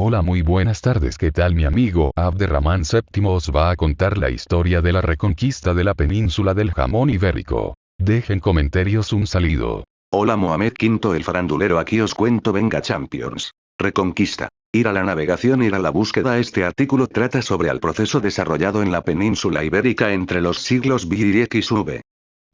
Hola, muy buenas tardes, ¿qué tal mi amigo? Abderramán VII os va a contar la historia de la reconquista de la península del jamón ibérico. Dejen comentarios un saludo. Hola Mohamed V el farandulero, aquí os cuento. Venga Champions. Reconquista. Ir a la navegación, ir a la búsqueda. Este artículo trata sobre el proceso desarrollado en la península ibérica entre los siglos V y XV.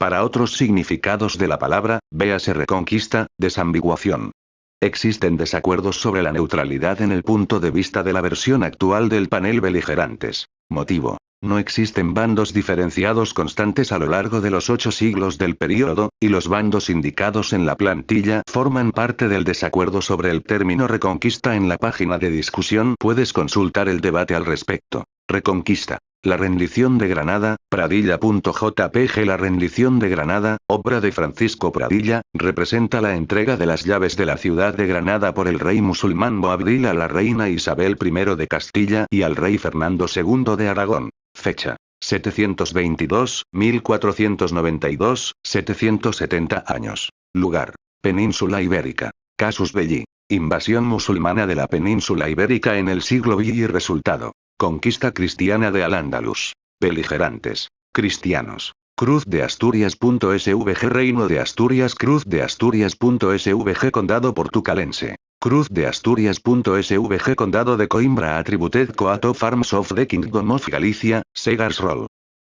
Para otros significados de la palabra, véase reconquista, desambiguación. Existen desacuerdos sobre la neutralidad en el punto de vista de la versión actual del panel beligerantes. Motivo. No existen bandos diferenciados constantes a lo largo de los 8 siglos del período, y los bandos indicados en la plantilla forman parte del desacuerdo sobre el término reconquista. En la página de discusión puedes consultar el debate al respecto. Reconquista. La rendición de Granada, Pradilla.jpg. La rendición de Granada, obra de Francisco Pradilla, representa la entrega de las llaves de la ciudad de Granada por el rey musulmán Boabdil a la reina Isabel I de Castilla y al rey Fernando II de Aragón. Fecha: 722, 1492, 770 años. Lugar: Península Ibérica. Casus belli. Invasión musulmana de la península ibérica en el siglo V y resultado: conquista cristiana de Al-Ándalus. Beligerantes: cristianos. Cruz de Asturias.svg. Reino de Asturias. Cruz de Asturias.svg. Condado portucalense. Cruz de Asturias.svg. Condado de Coimbra. Attributed coat of arms of the Kingdom of Galicia, Segars Roll.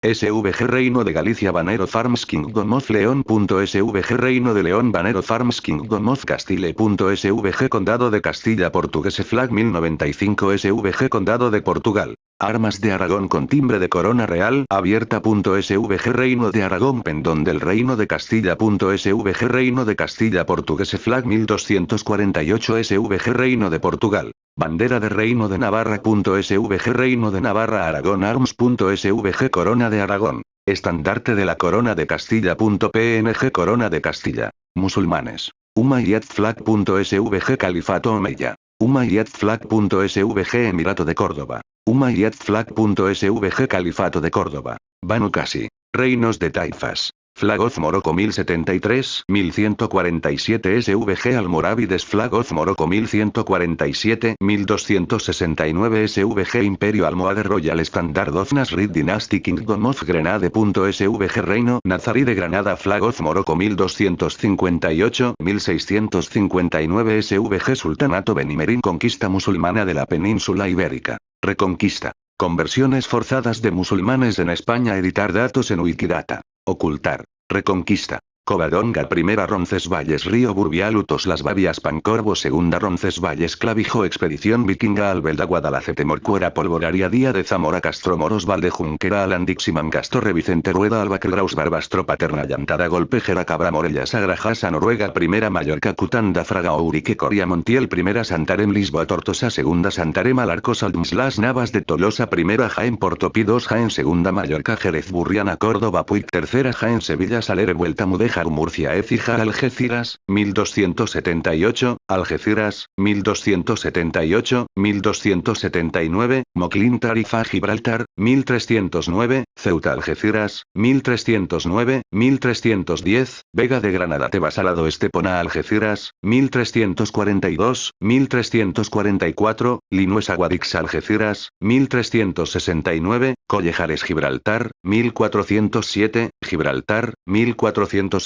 SVG. Reino de Galicia. Banner of Arms Kingdom of León.svg. Reino de León. Banner of Arms Kingdom of Castile.svg. Condado de Castilla. Portuguese Flag 1095 SVG. Condado de Portugal. Armas de Aragón con timbre de corona real abierta.svg. Reino de Aragón. Pendón del Reino de Castilla.svg. Reino de Castilla. Portuguese Flag 1248 SVG. Reino de Portugal. Bandera de Reino de Navarra.svg. Reino de Navarra. Aragón Arms.svg. Corona de Aragón. Estandarte de la Corona de Castilla.png. Corona de Castilla. Musulmanes. Umayyad Flag.svg. Califato Omeya. Umayyad Flag.svg. Emirato de Córdoba. Umayyad Flag.svg. Califato de Córdoba. Banu Qasi. Reinos de taifas. Flag of Morocco 1073, 1147 SVG. Almorávides. Flag of Morocco 1147, 1269 SVG. Imperio Almohade. Royal Standard of Nasrid Dynasty Kingdom of Grenade.svg. Reino Nazarí de Granada. Flag of Morocco 1258, 1659 SVG. Sultanato Benimerín. Conquista musulmana de la península ibérica. Reconquista. Conversiones forzadas de musulmanes en España. Editar datos en Wikidata. Ocultar. Reconquista. Covadonga. Primera Roncesvalles. Río Burbial. Utos Las Bavias. Pancorvo. Segunda Roncesvalles. Clavijo. Expedición vikinga. Albelda. Guadalacete. Morcuera. Polvoraria. Día de Zamora. Castro Moros. Valde Junquera. Alandiximan. Castorre. Vicente Rueda. Albacelraus. Barbastro. Paterna. Llantada. Golpejera. Cabra. Morella. Sagrajasa. Noruega. Primera Mallorca. Cutanda. Fraga. Ourique. Coria. Montiel. Primera Santarém. Lisboa. Tortosa. Segunda Santarém. Alarcos. Aldms. Las Navas de Tolosa. Primera Jaén. Portopí. 2 Jaén. Segunda Mallorca. Jerez. Burriana. Córdoba. Puig. Tercera Jaén. Sevilla. Salere. Vuelta. Mudéjar. Murcia. Écija. Algeciras. 1278. Algeciras. 1278. 1279. Moclín. Tarifa. Gibraltar. 1309. Ceuta. Algeciras. 1309. 1310. Vega de Granada. Tebas. Salado. Estepona. Algeciras. 1342. 1344. Linuesa. Guadix. Algeciras. 1369. Collejares. Gibraltar. 1407. Gibraltar. 1411.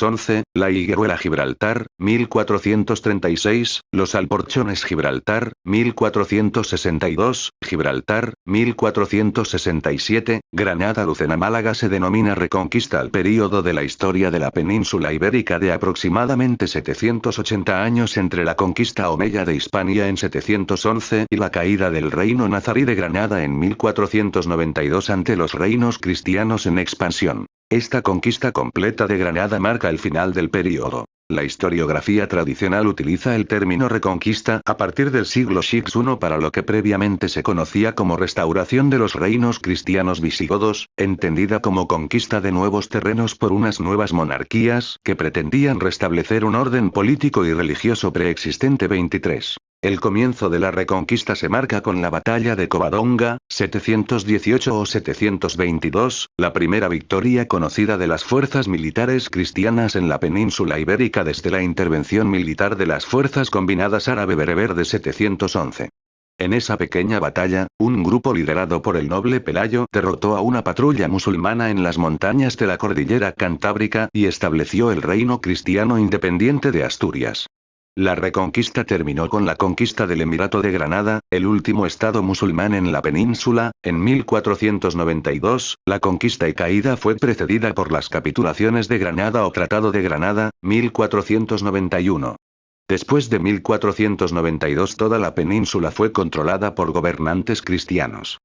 La Higueruela. Gibraltar. 1436. Los Alporchones. Gibraltar. 1462. Gibraltar. 1467. Granada. Lucena. Málaga. Se denomina reconquista al período de la historia de la península ibérica de aproximadamente 780 años entre la conquista omeya de Hispania en 711 y la caída del reino nazarí de Granada en 1492 ante los reinos cristianos en expansión. Esta conquista completa de Granada marca el final del período. La historiografía tradicional utiliza el término reconquista a partir del siglo VI para lo que previamente se conocía como restauración de los reinos cristianos visigodos, entendida como conquista de nuevos terrenos por unas nuevas monarquías que pretendían restablecer un orden político y religioso preexistente. 23. El comienzo de la reconquista se marca con la batalla de Covadonga, 718 o 722, la primera victoria conocida de las fuerzas militares cristianas en la península ibérica desde la intervención militar de las fuerzas combinadas árabe-bereber de 711. En esa pequeña batalla, un grupo liderado por el noble Pelayo derrotó a una patrulla musulmana en las montañas de la cordillera Cantábrica y estableció el reino cristiano independiente de Asturias. La Reconquista terminó con la conquista del Emirato de Granada, el último estado musulmán en la península, en 1492. La conquista y caída fue precedida por las capitulaciones de Granada o Tratado de Granada, 1491. Después de 1492 toda la península fue controlada por gobernantes cristianos.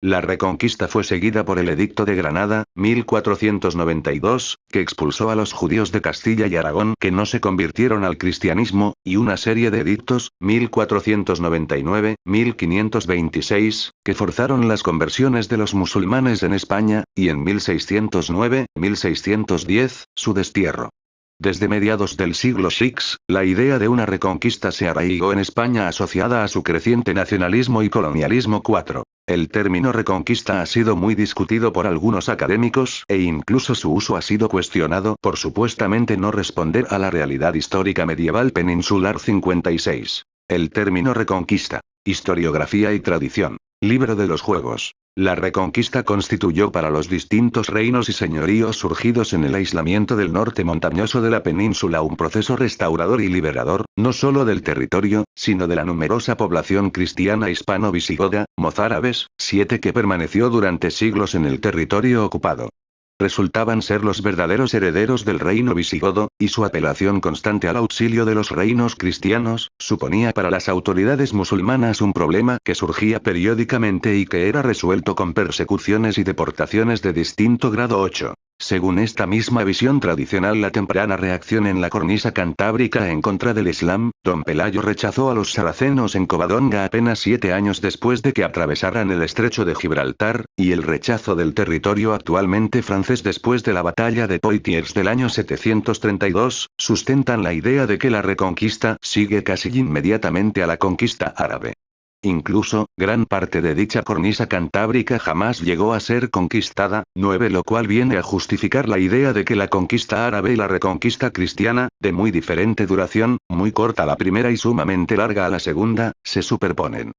La Reconquista fue seguida por el Edicto de Granada, 1492, que expulsó a los judíos de Castilla y Aragón que no se convirtieron al cristianismo, y una serie de edictos, 1499, 1526, que forzaron las conversiones de los musulmanes en España, y en 1609, 1610, su destierro. Desde mediados del siglo VI, la idea de una reconquista se arraigó en España asociada a su creciente nacionalismo y colonialismo. 4. El término reconquista ha sido muy discutido por algunos académicos e incluso su uso ha sido cuestionado por supuestamente no responder a la realidad histórica medieval peninsular. 56. El término reconquista. Historiografía y tradición. Libro de los Juegos. La Reconquista constituyó para los distintos reinos y señoríos surgidos en el aislamiento del norte montañoso de la península un proceso restaurador y liberador, no solo del territorio, sino de la numerosa población cristiana hispano-visigoda, mozárabes, 7 que permaneció durante siglos en el territorio ocupado. Resultaban ser los verdaderos herederos del reino visigodo, y su apelación constante al auxilio de los reinos cristianos, suponía para las autoridades musulmanas un problema que surgía periódicamente y que era resuelto con persecuciones y deportaciones de distinto grado. 8. Según esta misma visión tradicional, la temprana reacción en la cornisa cantábrica en contra del Islam, don Pelayo rechazó a los saracenos en Covadonga apenas 7 años después de que atravesaran el estrecho de Gibraltar, y el rechazo del territorio actualmente francés después de la batalla de Poitiers del año 732, sustentan la idea de que la Reconquista sigue casi inmediatamente a la conquista árabe. Incluso, gran parte de dicha cornisa cantábrica jamás llegó a ser conquistada. 9. Lo cual viene a justificar la idea de que la conquista árabe y la reconquista cristiana, de muy diferente duración, muy corta la primera y sumamente larga a la segunda, se superponen.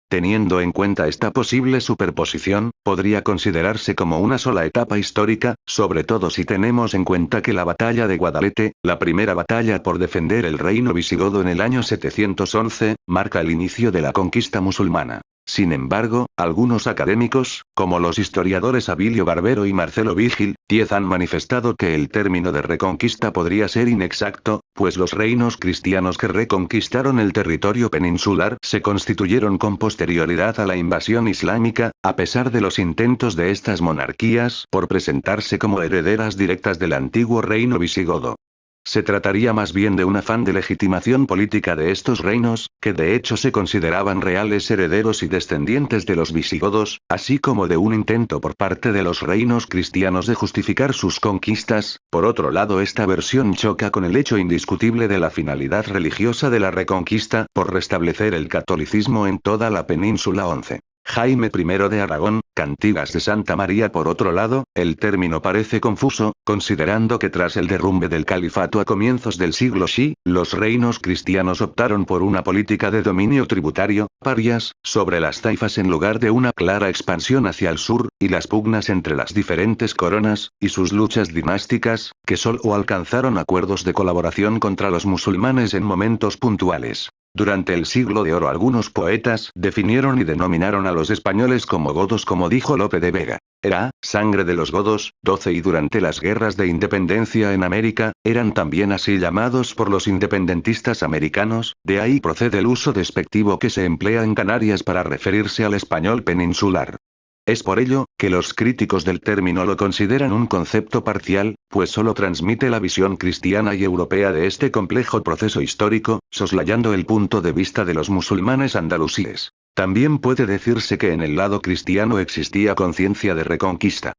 Teniendo en cuenta esta posible superposición, podría considerarse como una sola etapa histórica, sobre todo si tenemos en cuenta que la batalla de Guadalete, la primera batalla por defender el reino visigodo en el año 711, marca el inicio de la conquista musulmana. Sin embargo, algunos académicos, como los historiadores Abilio Barbero y Marcelo Vigil, 10 han manifestado que el término de reconquista podría ser inexacto, pues los reinos cristianos que reconquistaron el territorio peninsular se constituyeron con posterioridad a la invasión islámica, a pesar de los intentos de estas monarquías por presentarse como herederas directas del antiguo reino visigodo. Se trataría más bien de un afán de legitimación política de estos reinos, que de hecho se consideraban reales herederos y descendientes de los visigodos, así como de un intento por parte de los reinos cristianos de justificar sus conquistas. Por otro lado, esta versión choca con el hecho indiscutible de la finalidad religiosa de la Reconquista, por restablecer el catolicismo en toda la península. 11. Jaime I de Aragón, Cantigas de Santa María. Por otro lado, el término parece confuso, considerando que tras el derrumbe del califato a comienzos del siglo VI, los reinos cristianos optaron por una política de dominio tributario, parias, sobre las taifas en lugar de una clara expansión hacia el sur, y las pugnas entre las diferentes coronas, y sus luchas dinásticas, que solo alcanzaron acuerdos de colaboración contra los musulmanes en momentos puntuales. Durante el siglo de oro algunos poetas definieron y denominaron a los españoles como godos, como dijo Lope de Vega. Era sangre de los godos. 12. Y durante las guerras de independencia en América, eran también así llamados por los independentistas americanos, de ahí procede el uso despectivo que se emplea en Canarias para referirse al español peninsular. Es por ello, que los críticos del término lo consideran un concepto parcial, pues solo transmite la visión cristiana y europea de este complejo proceso histórico, soslayando el punto de vista de los musulmanes andalusíes. También puede decirse que en el lado cristiano existía conciencia de reconquista.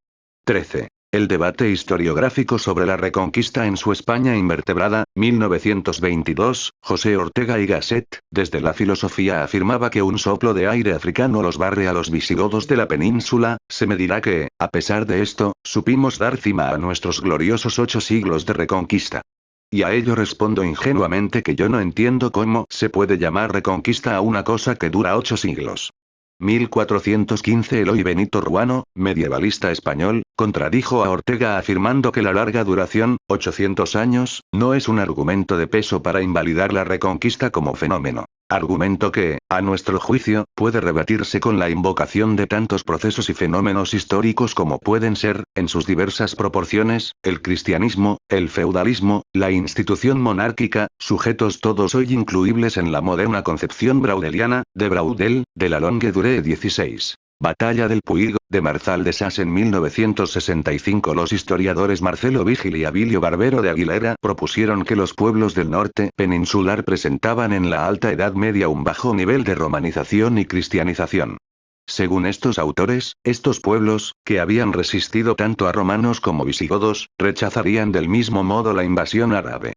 13. El debate historiográfico sobre la Reconquista en su España invertebrada, 1922, José Ortega y Gasset, desde la filosofía afirmaba que un soplo de aire africano los barre a los visigodos de la península. Se me dirá que, a pesar de esto, supimos dar cima a nuestros gloriosos 8 siglos de Reconquista. Y a ello respondo ingenuamente que yo no entiendo cómo se puede llamar reconquista a una cosa que dura 8 siglos. 1415 Eloy Benito Ruano, medievalista español, contradijo a Ortega afirmando que la larga duración, 800 años, no es un argumento de peso para invalidar la reconquista como fenómeno. Argumento que, a nuestro juicio, puede rebatirse con la invocación de tantos procesos y fenómenos históricos como pueden ser, en sus diversas proporciones, el cristianismo, el feudalismo, la institución monárquica, sujetos todos hoy incluibles en la moderna concepción braudeliana, de Braudel, de la longue durée 16. Batalla del Puig, de Marzal de Sas en 1965. Los historiadores Marcelo Vigil y Abilio Barbero de Aguilera propusieron que los pueblos del norte peninsular presentaban en la Alta Edad Media un bajo nivel de romanización y cristianización. Según estos autores, estos pueblos, que habían resistido tanto a romanos como visigodos, rechazarían del mismo modo la invasión árabe.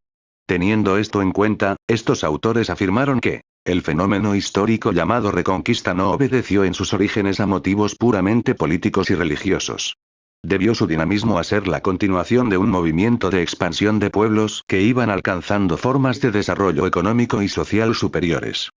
Teniendo esto en cuenta, estos autores afirmaron que el fenómeno histórico llamado Reconquista no obedeció en sus orígenes a motivos puramente políticos y religiosos. Debió su dinamismo a ser la continuación de un movimiento de expansión de pueblos que iban alcanzando formas de desarrollo económico y social superiores.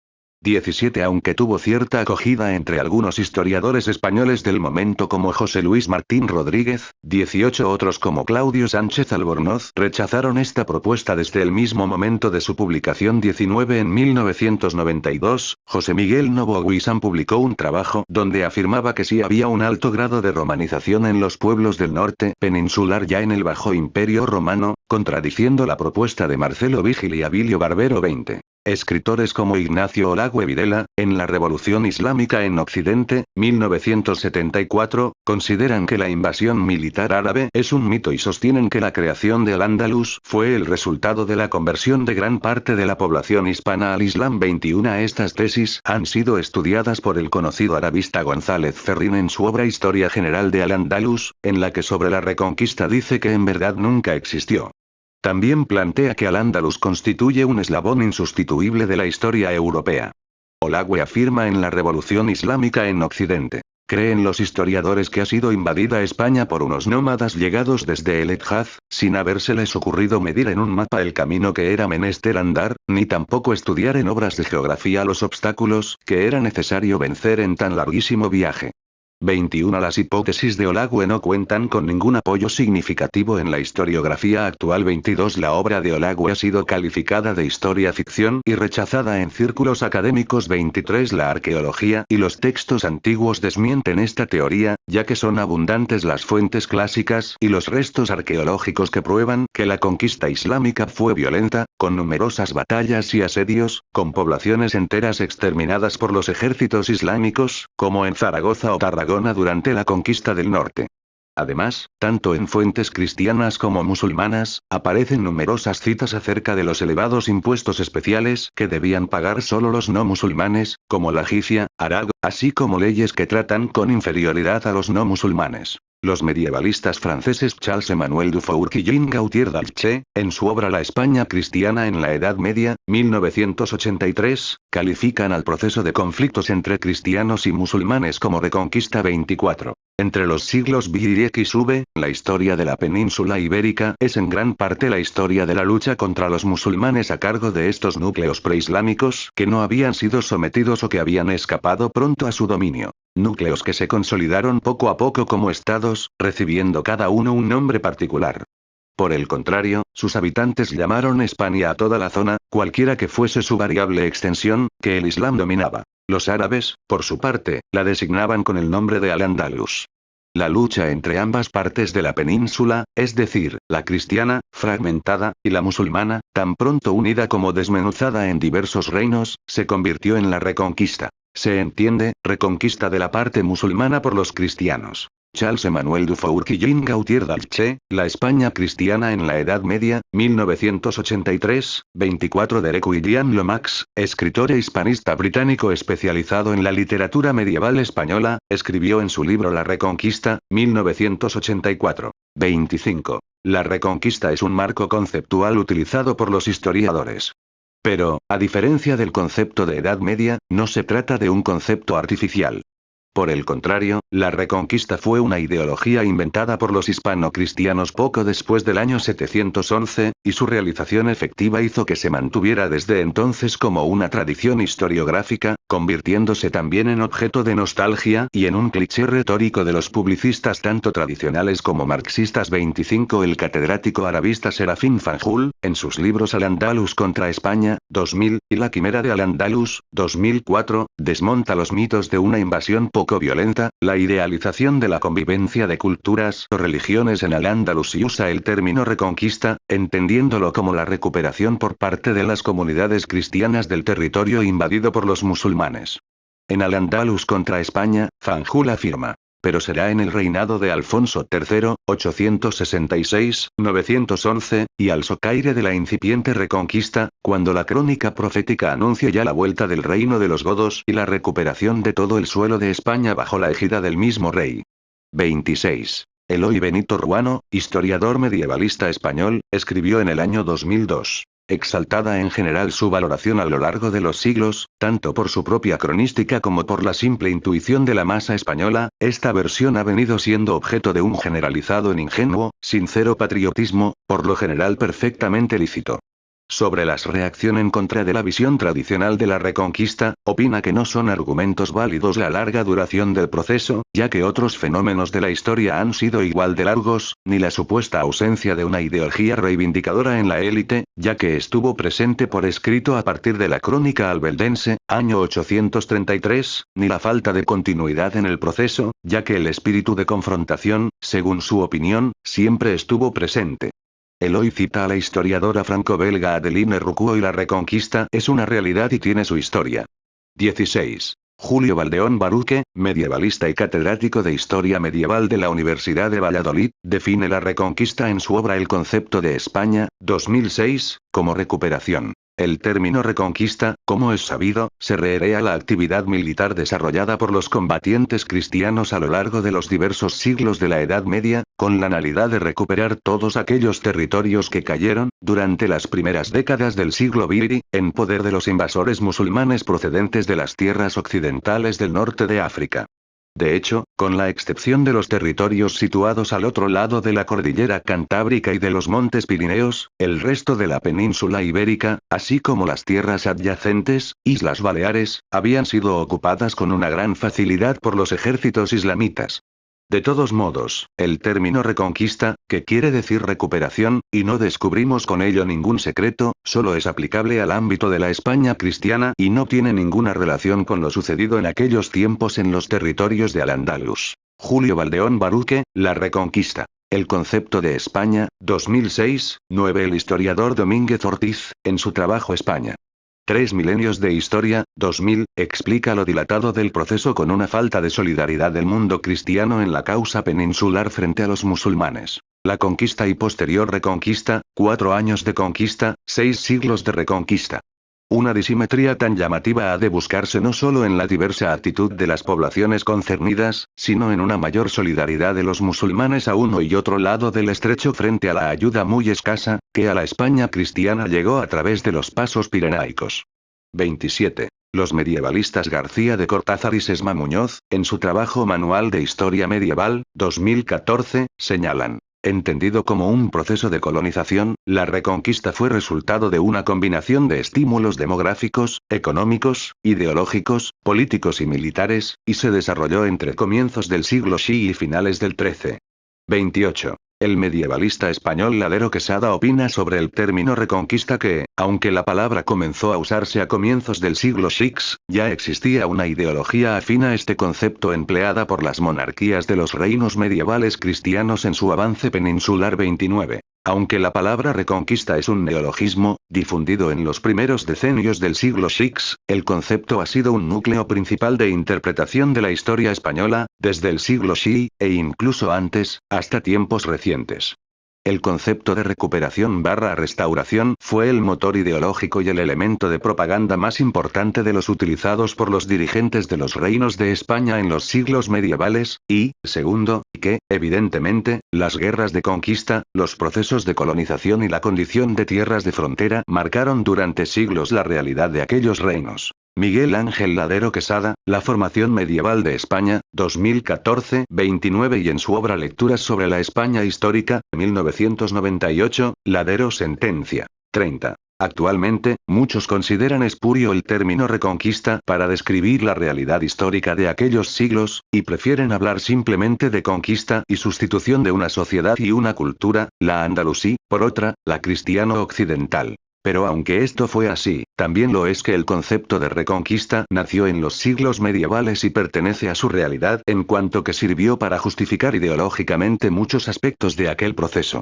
17 Aunque tuvo cierta acogida entre algunos historiadores españoles del momento como José Luis Martín Rodríguez, 18 otros como Claudio Sánchez Albornoz rechazaron esta propuesta desde el mismo momento de su publicación. 19 En 1992, José Miguel Novo Guisán publicó un trabajo donde afirmaba que sí había un alto grado de romanización en los pueblos del norte peninsular ya en el Bajo Imperio Romano, contradiciendo la propuesta de Marcelo Vigil y Abilio Barbero. 20. Escritores como Ignacio Olagüe Videla, en la Revolución Islámica en Occidente, 1974, consideran que la invasión militar árabe es un mito y sostienen que la creación de Al-Ándalus fue el resultado de la conversión de gran parte de la población hispana al Islam. 21 Estas tesis han sido estudiadas por el conocido arabista González Ferrín en su obra Historia General de Al-Ándalus, en la que sobre la Reconquista dice que en verdad nunca existió. También plantea que Al-Ándalus constituye un eslabón insustituible de la historia europea. Olagüe afirma en la Revolución Islámica en Occidente. Creen los historiadores que ha sido invadida España por unos nómadas llegados desde el Hedjaz, sin habérseles ocurrido medir en un mapa el camino que era menester andar, ni tampoco estudiar en obras de geografía los obstáculos que era necesario vencer en tan larguísimo viaje. 21 Las hipótesis de Olagüe no cuentan con ningún apoyo significativo en la historiografía actual. 22 La obra de Olagüe ha sido calificada de historia ficción y rechazada en círculos académicos. 23 La arqueología y los textos antiguos desmienten esta teoría, ya que son abundantes las fuentes clásicas y los restos arqueológicos que prueban que la conquista islámica fue violenta, con numerosas batallas y asedios, con poblaciones enteras exterminadas por los ejércitos islámicos, como en Zaragoza o Tarragona durante la conquista del norte. Además, tanto en fuentes cristianas como musulmanas, aparecen numerosas citas acerca de los elevados impuestos especiales que debían pagar solo los no musulmanes, como la jizya, arag, así como leyes que tratan con inferioridad a los no musulmanes. Los medievalistas franceses Charles-Emmanuel Dufour y Jean Gautier d'Alche, en su obra La España cristiana en la Edad Media, 1983, califican al proceso de conflictos entre cristianos y musulmanes como Reconquista. 24. Entre los siglos VI y V, la historia de la península ibérica es en gran parte la historia de la lucha contra los musulmanes a cargo de estos núcleos preislámicos que no habían sido sometidos o que habían escapado pronto a su dominio. Núcleos que se consolidaron poco a poco como estados, recibiendo cada uno un nombre particular. Por el contrario, sus habitantes llamaron España a toda la zona, cualquiera que fuese su variable extensión, que el Islam dominaba. Los árabes, por su parte, la designaban con el nombre de Al-Ándalus. La lucha entre ambas partes de la península, es decir, la cristiana, fragmentada, y la musulmana, tan pronto unida como desmenuzada en diversos reinos, se convirtió en la Reconquista. Se entiende, reconquista de la parte musulmana por los cristianos. Charles-Emmanuel Dufour y Jean Gautier d'Alche, La España cristiana en la Edad Media, 1983, 24 Derek William Lomax, escritor e hispanista británico especializado en la literatura medieval española, escribió en su libro La Reconquista, 1984. 25. La Reconquista es un marco conceptual utilizado por los historiadores. Pero, a diferencia del concepto de Edad Media, no se trata de un concepto artificial. Por el contrario, la Reconquista fue una ideología inventada por los hispano-cristianos poco después del año 711, y su realización efectiva hizo que se mantuviera desde entonces como una tradición historiográfica, convirtiéndose también en objeto de nostalgia y en un cliché retórico de los publicistas tanto tradicionales como marxistas. 25 El catedrático arabista Serafín Fanjul, en sus libros Al-Ándalus contra España, 2000, y La quimera de Al-Ándalus, 2004, desmonta los mitos de una invasión poco violenta, la idealización de la convivencia de culturas o religiones en Al-Ándalus y usa el término reconquista, entendiéndolo como la recuperación por parte de las comunidades cristianas del territorio invadido por los musulmanes. En Al-Ándalus contra España, Fanjul afirma: pero será en el reinado de Alfonso III, 866-911, y al socaire de la incipiente Reconquista, cuando la crónica profética anuncia ya la vuelta del reino de los godos y la recuperación de todo el suelo de España bajo la égida del mismo rey. 26. Eloy Benito Ruano, historiador medievalista español, escribió en el año 2002. Exaltada en general su valoración a lo largo de los siglos, tanto por su propia cronística como por la simple intuición de la masa española, esta versión ha venido siendo objeto de un generalizado en ingenuo, sincero patriotismo, por lo general perfectamente lícito. Sobre la reacción en contra de la visión tradicional de la Reconquista, opina que no son argumentos válidos la larga duración del proceso, ya que otros fenómenos de la historia han sido igual de largos, ni la supuesta ausencia de una ideología reivindicadora en la élite, ya que estuvo presente por escrito a partir de la Crónica albeldense, año 833, ni la falta de continuidad en el proceso, ya que el espíritu de confrontación, según su opinión, siempre estuvo presente. Eloy cita a la historiadora franco-belga Adeline Roucault y la Reconquista es una realidad y tiene su historia. 16. Julio Valdeón Baruque, medievalista y catedrático de Historia Medieval de la Universidad de Valladolid, define la Reconquista en su obra El concepto de España, 2006, como recuperación. El término reconquista, como es sabido, se refiere a la actividad militar desarrollada por los combatientes cristianos a lo largo de los diversos siglos de la Edad Media, con la finalidad de recuperar todos aquellos territorios que cayeron, durante las primeras décadas del siglo XX, en poder de los invasores musulmanes procedentes de las tierras occidentales del norte de África. De hecho, con la excepción de los territorios situados al otro lado de la cordillera Cantábrica y de los montes Pirineos, el resto de la península ibérica, así como las tierras adyacentes, Islas Baleares, habían sido ocupadas con una gran facilidad por los ejércitos islamitas. De todos modos, el término reconquista, que quiere decir recuperación, y no descubrimos con ello ningún secreto, solo es aplicable al ámbito de la España cristiana y no tiene ninguna relación con lo sucedido en aquellos tiempos en los territorios de Al-Ándalus. Julio Valdeón Baruque, La Reconquista. El concepto de España, 2006, 9. El historiador Domínguez Ortiz, en su trabajo España. 3 milenios de historia, 2000, explica lo dilatado del proceso con una falta de solidaridad del mundo cristiano en la causa peninsular frente a los musulmanes. La conquista y posterior reconquista, 4 años de conquista, 6 siglos de reconquista. Una disimetría tan llamativa ha de buscarse no solo en la diversa actitud de las poblaciones concernidas, sino en una mayor solidaridad de los musulmanes a uno y otro lado del estrecho frente a la ayuda muy escasa, que a la España cristiana llegó a través de los pasos pirenaicos. 27. Los medievalistas García de Cortázar y Sesma Muñoz, en su trabajo Manual de Historia Medieval, 2014, señalan: entendido como un proceso de colonización, la Reconquista fue resultado de una combinación de estímulos demográficos, económicos, ideológicos, políticos y militares, y se desarrolló entre comienzos del siglo VI y finales del XIII. 28. El medievalista español Ladero Quesada opina sobre el término reconquista que, aunque la palabra comenzó a usarse a comienzos del siglo VI, ya existía una ideología afín a este concepto empleada por las monarquías de los reinos medievales cristianos en su avance peninsular. 29. Aunque la palabra reconquista es un neologismo, difundido en los primeros decenios del siglo VI, el concepto ha sido un núcleo principal de interpretación de la historia española, desde el siglo VI, e incluso antes, hasta tiempos recientes. El concepto de recuperación/restauración fue el motor ideológico y el elemento de propaganda más importante de los utilizados por los dirigentes de los reinos de España en los siglos medievales, y, segundo, que, evidentemente, las guerras de conquista, los procesos de colonización y la condición de tierras de frontera marcaron durante siglos la realidad de aquellos reinos. Miguel Ángel Ladero Quesada, La formación medieval de España, 2014, 29 y en su obra Lecturas sobre la España histórica, 1998, Ladero sentencia. 30. Actualmente, muchos consideran espurio el término reconquista para describir la realidad histórica de aquellos siglos, y prefieren hablar simplemente de conquista y sustitución de una sociedad y una cultura, la andalusí, por otra, la cristiano-occidental. Pero aunque esto fue así, también lo es que el concepto de reconquista nació en los siglos medievales y pertenece a su realidad en cuanto que sirvió para justificar ideológicamente muchos aspectos de aquel proceso.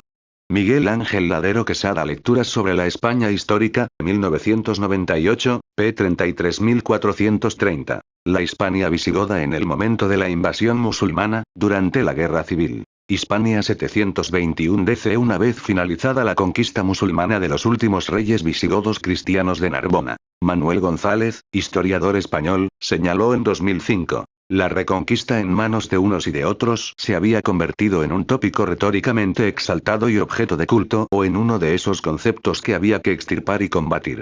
Miguel Ángel Ladero Quesada Lecturas sobre la España histórica, 1998, p. 33430. La Hispania visigoda en el momento de la invasión musulmana, durante la Guerra Civil. Hispania 721 DC. Una vez finalizada la conquista musulmana de los últimos reyes visigodos cristianos de Narbona. Manuel González, historiador español, señaló en 2005. La reconquista en manos de unos y de otros se había convertido en un tópico retóricamente exaltado y objeto de culto o en uno de esos conceptos que había que extirpar y combatir.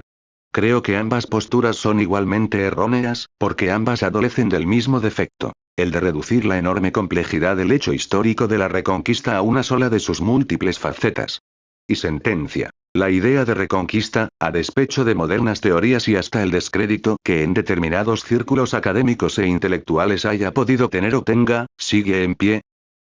Creo que ambas posturas son igualmente erróneas, porque ambas adolecen del mismo defecto. El de reducir la enorme complejidad del hecho histórico de la reconquista a una sola de sus múltiples facetas. Y sentencia. La idea de reconquista, a despecho de modernas teorías y hasta el descrédito que en determinados círculos académicos e intelectuales haya podido tener o tenga, sigue en pie.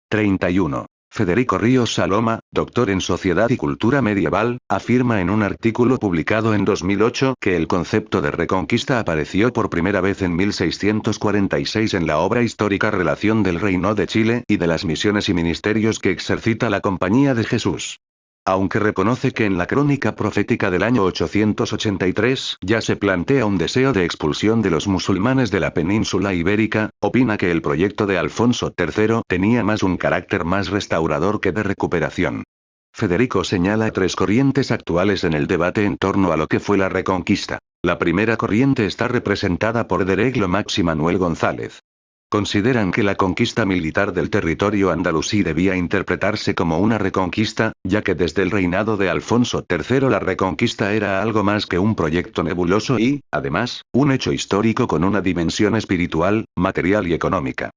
31. Federico Ríos Saloma, doctor en Sociedad y Cultura Medieval, afirma en un artículo publicado en 2008 que el concepto de reconquista apareció por primera vez en 1646 en la obra histórica Relación del Reino de Chile y de las misiones y ministerios que exercita la Compañía de Jesús. Aunque reconoce que en la crónica profética del año 883 ya se plantea un deseo de expulsión de los musulmanes de la península ibérica, opina que el proyecto de Alfonso III tenía más un carácter más restaurador que de recuperación. Federico señala tres corrientes actuales en el debate en torno a lo que fue la reconquista. La primera corriente está representada por Dereglo Max y Manuel González. Consideran que la conquista militar del territorio andalusí debía interpretarse como una reconquista, ya que desde el reinado de Alfonso III la reconquista era algo más que un proyecto nebuloso y, además, un hecho histórico con una dimensión espiritual, material y económica.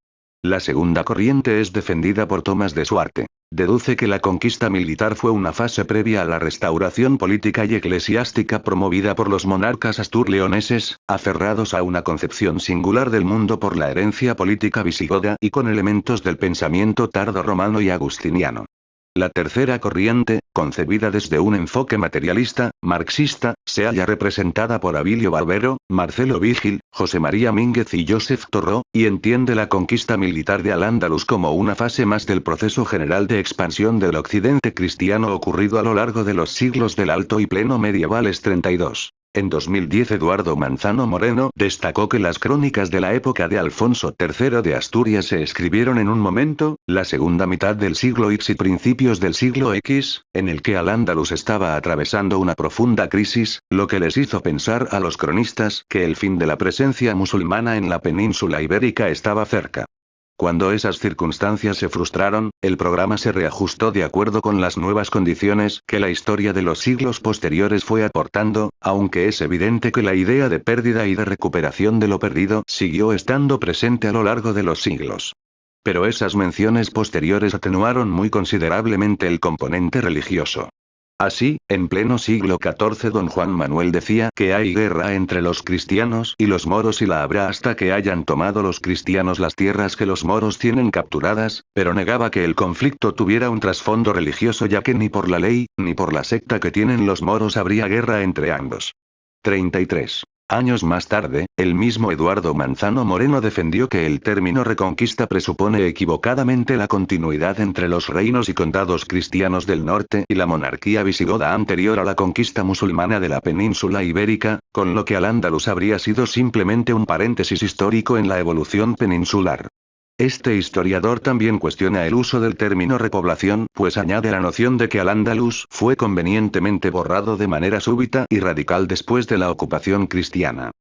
La segunda corriente es defendida por Tomás de Suarte. Deduce que la conquista militar fue una fase previa a la restauración política y eclesiástica promovida por los monarcas astur-leoneses, aferrados a una concepción singular del mundo por la herencia política visigoda y con elementos del pensamiento tardo-romano y agustiniano. La tercera corriente, concebida desde un enfoque materialista, marxista, se halla representada por Abilio Barbero, Marcelo Vigil, José María Mínguez y Joseph Torró, y entiende la conquista militar de Al-Ándalus como una fase más del proceso general de expansión del occidente cristiano ocurrido a lo largo de los siglos del Alto y Pleno medievales 32. En 2010 Eduardo Manzano Moreno destacó que las crónicas de la época de Alfonso III de Asturias se escribieron en un momento, la segunda mitad del siglo X y principios del siglo X, en el que Al-Ándalus estaba atravesando una profunda crisis, lo que les hizo pensar a los cronistas que el fin de la presencia musulmana en la península ibérica estaba cerca. Cuando esas circunstancias se frustraron, el programa se reajustó de acuerdo con las nuevas condiciones que la historia de los siglos posteriores fue aportando, aunque es evidente que la idea de pérdida y de recuperación de lo perdido siguió estando presente a lo largo de los siglos. Pero esas menciones posteriores atenuaron muy considerablemente el componente religioso. Así, en pleno siglo XIV don Juan Manuel decía que hay guerra entre los cristianos y los moros y la habrá hasta que hayan tomado los cristianos las tierras que los moros tienen capturadas, pero negaba que el conflicto tuviera un trasfondo religioso ya que ni por la ley, ni por la secta que tienen los moros habría guerra entre ambos. 33. Años más tarde, el mismo Eduardo Manzano Moreno defendió que el término reconquista presupone equivocadamente la continuidad entre los reinos y condados cristianos del norte y la monarquía visigoda anterior a la conquista musulmana de la península ibérica, con lo que Al-Ándalus habría sido simplemente un paréntesis histórico en la evolución peninsular. Este historiador también cuestiona el uso del término repoblación, pues añade la noción de que Al-Ándalus fue convenientemente borrado de manera súbita y radical después de la ocupación cristiana.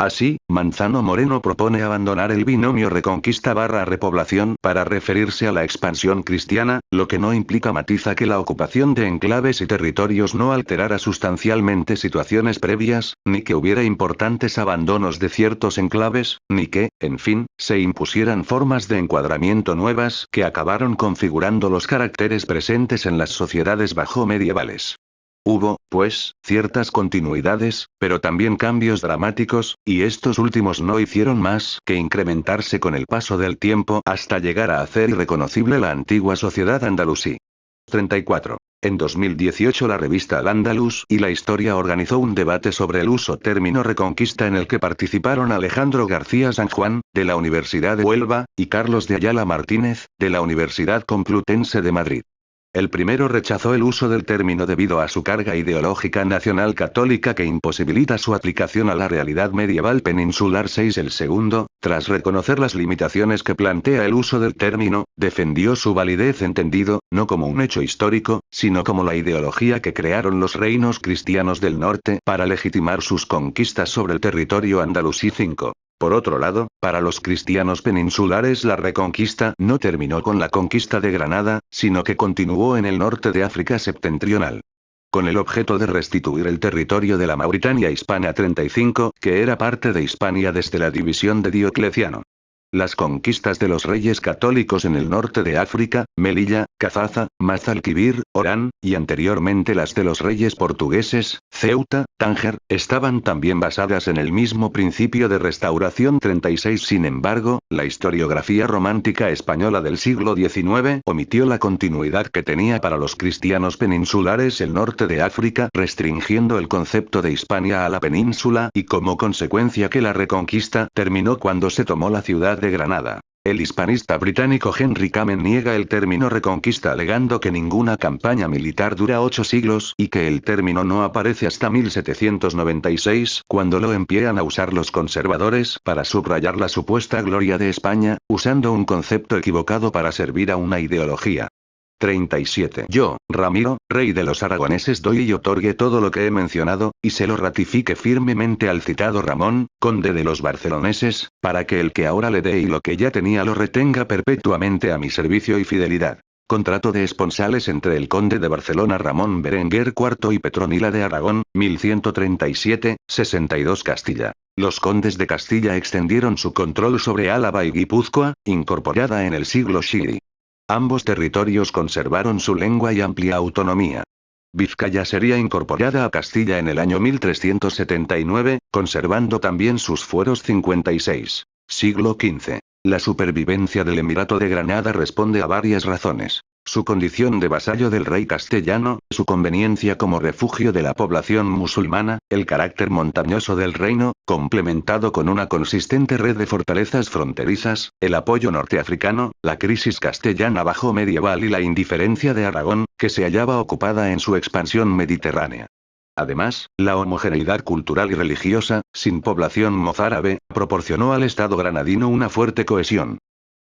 Así, Manzano Moreno propone abandonar el binomio reconquista/repoblación para referirse a la expansión cristiana, lo que no implica matiza que la ocupación de enclaves y territorios no alterara sustancialmente situaciones previas, ni que hubiera importantes abandonos de ciertos enclaves, ni que, en fin, se impusieran formas de encuadramiento nuevas que acabaron configurando los caracteres presentes en las sociedades bajomedievales. Hubo, pues, ciertas continuidades, pero también cambios dramáticos, y estos últimos no hicieron más que incrementarse con el paso del tiempo hasta llegar a hacer irreconocible la antigua sociedad andalusí. 34. En 2018 la revista Al-Andalus y La Historia organizó un debate sobre el uso término reconquista en el que participaron Alejandro García San Juan, de la Universidad de Huelva, y Carlos de Ayala Martínez, de la Universidad Complutense de Madrid. El primero rechazó el uso del término debido a su carga ideológica nacional católica que imposibilita su aplicación a la realidad medieval peninsular. 6. El segundo, tras reconocer las limitaciones que plantea el uso del término, defendió su validez entendido, no como un hecho histórico, sino como la ideología que crearon los reinos cristianos del norte para legitimar sus conquistas sobre el territorio andalusí. 5. Por otro lado, para los cristianos peninsulares la reconquista no terminó con la conquista de Granada, sino que continuó en el norte de África septentrional. Con el objeto de restituir el territorio de la Mauritania hispana 35, que era parte de Hispania desde la división de Diocleciano. Las conquistas de los reyes católicos en el norte de África, Melilla, Cazaza, Mazalquivir, Orán, y anteriormente las de los reyes portugueses, Ceuta, Tánger, estaban también basadas en el mismo principio de restauración. 36. Sin embargo, la historiografía romántica española del siglo XIX omitió la continuidad que tenía para los cristianos peninsulares el norte de África, restringiendo el concepto de Hispania a la península y como consecuencia que la reconquista terminó cuando se tomó la ciudad de Granada. El hispanista británico Henry Kamen niega el término reconquista alegando que ninguna campaña militar dura 8 siglos y que el término no aparece hasta 1796, cuando lo empiezan a usar los conservadores para subrayar la supuesta gloria de España, usando un concepto equivocado para servir a una ideología. 37. Yo, Ramiro, rey de los aragoneses, doy y otorgue todo lo que he mencionado, y se lo ratifique firmemente al citado Ramón, conde de los barceloneses, para que el que ahora le dé y lo que ya tenía lo retenga perpetuamente a mi servicio y fidelidad. Contrato de esponsales entre el conde de Barcelona Ramón Berenguer IV y Petronila de Aragón, 1137, 62 Castilla. Los condes de Castilla extendieron su control sobre Álava y Guipúzcoa, incorporada en el siglo Shiri. Ambos territorios conservaron su lengua y amplia autonomía. Vizcaya sería incorporada a Castilla en el año 1379, conservando también sus fueros 56. Siglo XV. La supervivencia del Emirato de Granada responde a varias razones. Su condición de vasallo del rey castellano, su conveniencia como refugio de la población musulmana, el carácter montañoso del reino, complementado con una consistente red de fortalezas fronterizas, el apoyo norteafricano, la crisis castellana bajo medieval y la indiferencia de Aragón, que se hallaba ocupada en su expansión mediterránea. Además, la homogeneidad cultural y religiosa, sin población mozárabe, proporcionó al Estado granadino una fuerte cohesión.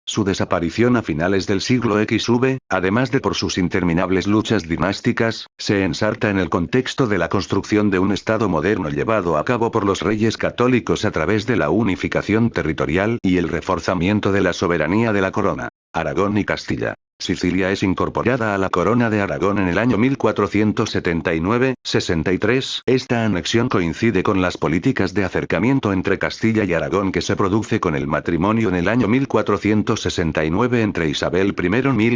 Su desaparición a finales del siglo XV, además de por sus interminables luchas dinásticas, se ensarta en el contexto de la construcción de un Estado moderno llevado a cabo por los reyes católicos a través de la unificación territorial y el reforzamiento de la soberanía de la corona. Aragón y Castilla. Sicilia es incorporada a la corona de Aragón en el año 1479-63. Esta anexión coincide con las políticas de acercamiento entre Castilla y Aragón que se produce con el matrimonio en el año 1469 entre Isabel I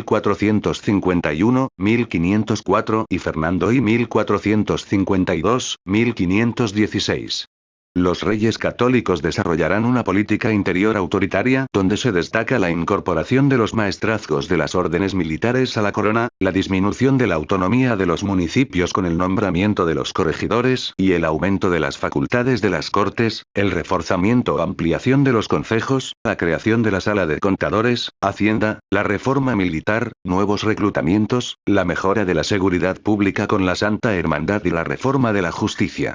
1451-1504 y Fernando I 1452-1516. Los reyes católicos desarrollarán una política interior autoritaria donde se destaca la incorporación de los maestrazgos de las órdenes militares a la corona, la disminución de la autonomía de los municipios con el nombramiento de los corregidores y el aumento de las facultades de las cortes, el reforzamiento o ampliación de los concejos, la creación de la sala de contadores, hacienda, la reforma militar, nuevos reclutamientos, la mejora de la seguridad pública con la Santa Hermandad y la reforma de la justicia.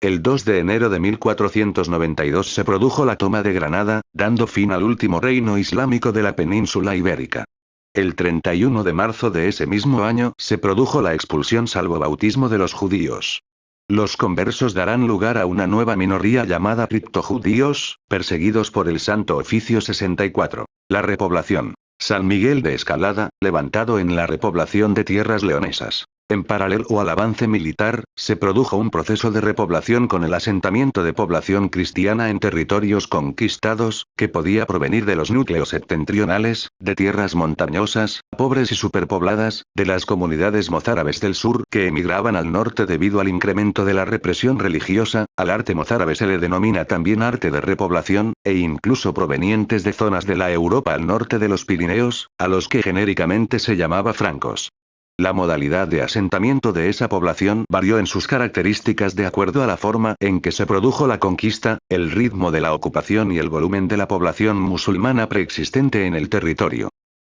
El 2 de enero de 1492 se produjo la toma de Granada, dando fin al último reino islámico de la península ibérica. El 31 de marzo de ese mismo año se produjo la expulsión salvo bautismo de los judíos. Los conversos darán lugar a una nueva minoría llamada criptojudíos, perseguidos por el Santo Oficio 64. La repoblación. San Miguel de Escalada, levantado en la repoblación de tierras leonesas. En paralelo al avance militar, se produjo un proceso de repoblación con el asentamiento de población cristiana en territorios conquistados, que podía provenir de los núcleos septentrionales, de tierras montañosas, pobres y superpobladas, de las comunidades mozárabes del sur que emigraban al norte debido al incremento de la represión religiosa. Al arte mozárabe se le denomina también arte de repoblación, e incluso provenientes de zonas de la Europa al norte de los Pirineos, a los que genéricamente se llamaba francos. La modalidad de asentamiento de esa población varió en sus características de acuerdo a la forma en que se produjo la conquista, el ritmo de la ocupación y el volumen de la población musulmana preexistente en el territorio.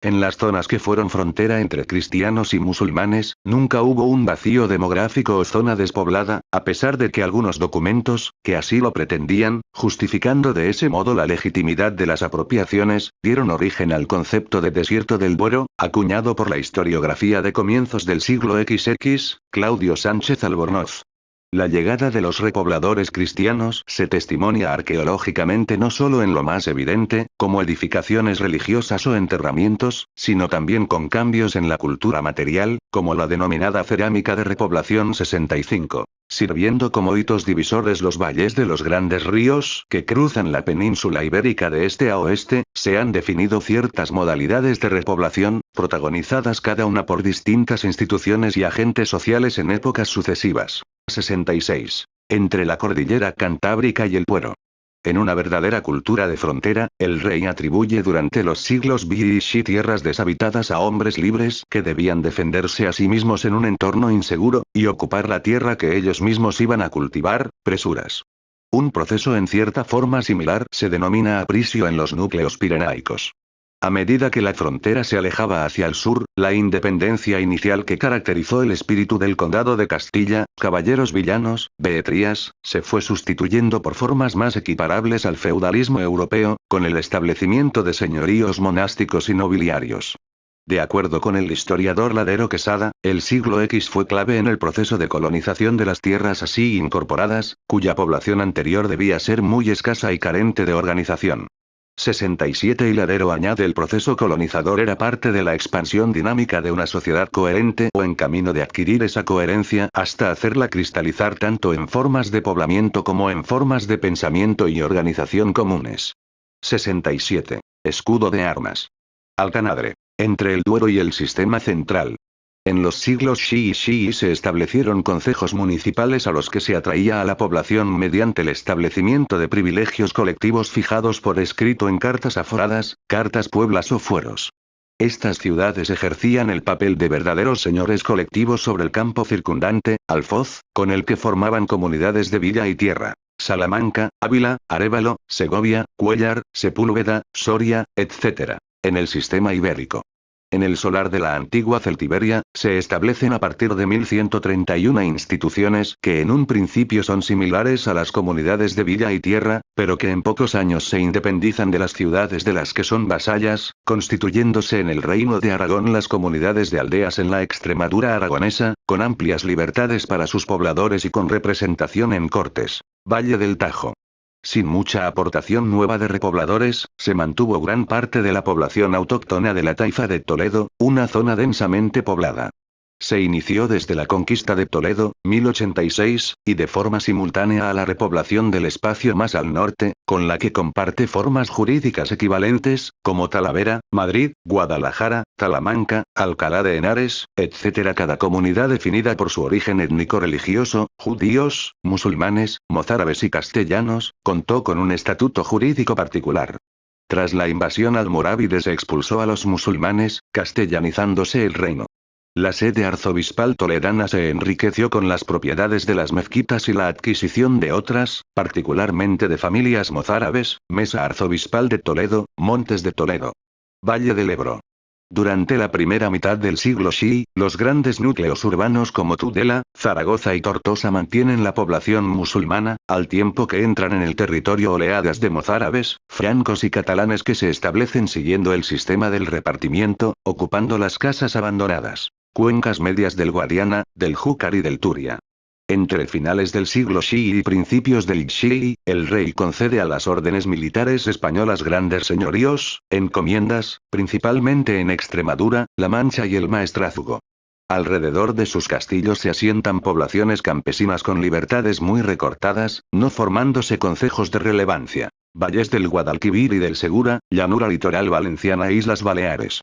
En las zonas que fueron frontera entre cristianos y musulmanes, nunca hubo un vacío demográfico o zona despoblada, a pesar de que algunos documentos, que así lo pretendían, justificando de ese modo la legitimidad de las apropiaciones, dieron origen al concepto de desierto del Duero, acuñado por la historiografía de comienzos del siglo XX, Claudio Sánchez Albornoz. La llegada de los repobladores cristianos se testimonia arqueológicamente no solo en lo más evidente, como edificaciones religiosas o enterramientos, sino también con cambios en la cultura material, como la denominada cerámica de repoblación 65, sirviendo como hitos divisores los valles de los grandes ríos que cruzan la península ibérica de este a oeste. Se han definido ciertas modalidades de repoblación, protagonizadas cada una por distintas instituciones y agentes sociales en épocas sucesivas. 66. Entre la cordillera Cantábrica y el Duero. En una verdadera cultura de frontera, el rey atribuye durante los siglos Vichy tierras deshabitadas a hombres libres que debían defenderse a sí mismos en un entorno inseguro, y ocupar la tierra que ellos mismos iban a cultivar, presuras. Un proceso en cierta forma similar se denomina aprisio en los núcleos pirenaicos. A medida que la frontera se alejaba hacia el sur, la independencia inicial que caracterizó el espíritu del condado de Castilla, caballeros villanos, beetrías, se fue sustituyendo por formas más equiparables al feudalismo europeo, con el establecimiento de señoríos monásticos y nobiliarios. De acuerdo con el historiador Ladero Quesada, el siglo X fue clave en el proceso de colonización de las tierras así incorporadas, cuya población anterior debía ser muy escasa y carente de organización. 67 y Ladero añade: el proceso colonizador era parte de la expansión dinámica de una sociedad coherente o en camino de adquirir esa coherencia hasta hacerla cristalizar tanto en formas de poblamiento como en formas de pensamiento y organización comunes. 67. Escudo de armas. Alcanadre. Entre el Duero y el sistema central. En los siglos Xi y Xi se establecieron concejos municipales a los que se atraía a la población mediante el establecimiento de privilegios colectivos fijados por escrito en cartas aforadas, cartas pueblas o fueros. Estas ciudades ejercían el papel de verdaderos señores colectivos sobre el campo circundante, alfoz, con el que formaban comunidades de villa y tierra. Salamanca, Ávila, Arévalo, Segovia, Cuéllar, Sepúlveda, Soria, etc. En el sistema ibérico. En el solar de la antigua Celtiberia, se establecen a partir de 1131 instituciones que en un principio son similares a las comunidades de villa y tierra, pero que en pocos años se independizan de las ciudades de las que son vasallas, constituyéndose en el Reino de Aragón las comunidades de aldeas en la Extremadura aragonesa, con amplias libertades para sus pobladores y con representación en Cortes. Valle del Tajo. Sin mucha aportación nueva de repobladores, se mantuvo gran parte de la población autóctona de la taifa de Toledo, una zona densamente poblada. Se inició desde la conquista de Toledo, 1086, y de forma simultánea a la repoblación del espacio más al norte, con la que comparte formas jurídicas equivalentes, como Talavera, Madrid, Guadalajara, Talamanca, Alcalá de Henares, etc. Cada comunidad definida por su origen étnico-religioso, judíos, musulmanes, mozárabes y castellanos, contó con un estatuto jurídico particular. Tras la invasión almorávide se expulsó a los musulmanes, castellanizándose el reino. La sede arzobispal toledana se enriqueció con las propiedades de las mezquitas y la adquisición de otras, particularmente de familias mozárabes, Mesa Arzobispal de Toledo, Montes de Toledo. Valle del Ebro. Durante la primera mitad del siglo Xi, los grandes núcleos urbanos como Tudela, Zaragoza y Tortosa mantienen la población musulmana, al tiempo que entran en el territorio oleadas de mozárabes, francos y catalanes que se establecen siguiendo el sistema del repartimiento, ocupando las casas abandonadas. Cuencas medias del Guadiana, del Júcar y del Turia. Entre finales del siglo Xi y principios del Xi, el rey concede a las órdenes militares españolas grandes señoríos, encomiendas, principalmente en Extremadura, La Mancha y el Maestrazgo. Alrededor de sus castillos se asientan poblaciones campesinas con libertades muy recortadas, no formándose concejos de relevancia. Valles del Guadalquivir y del Segura, llanura litoral valenciana e Islas Baleares.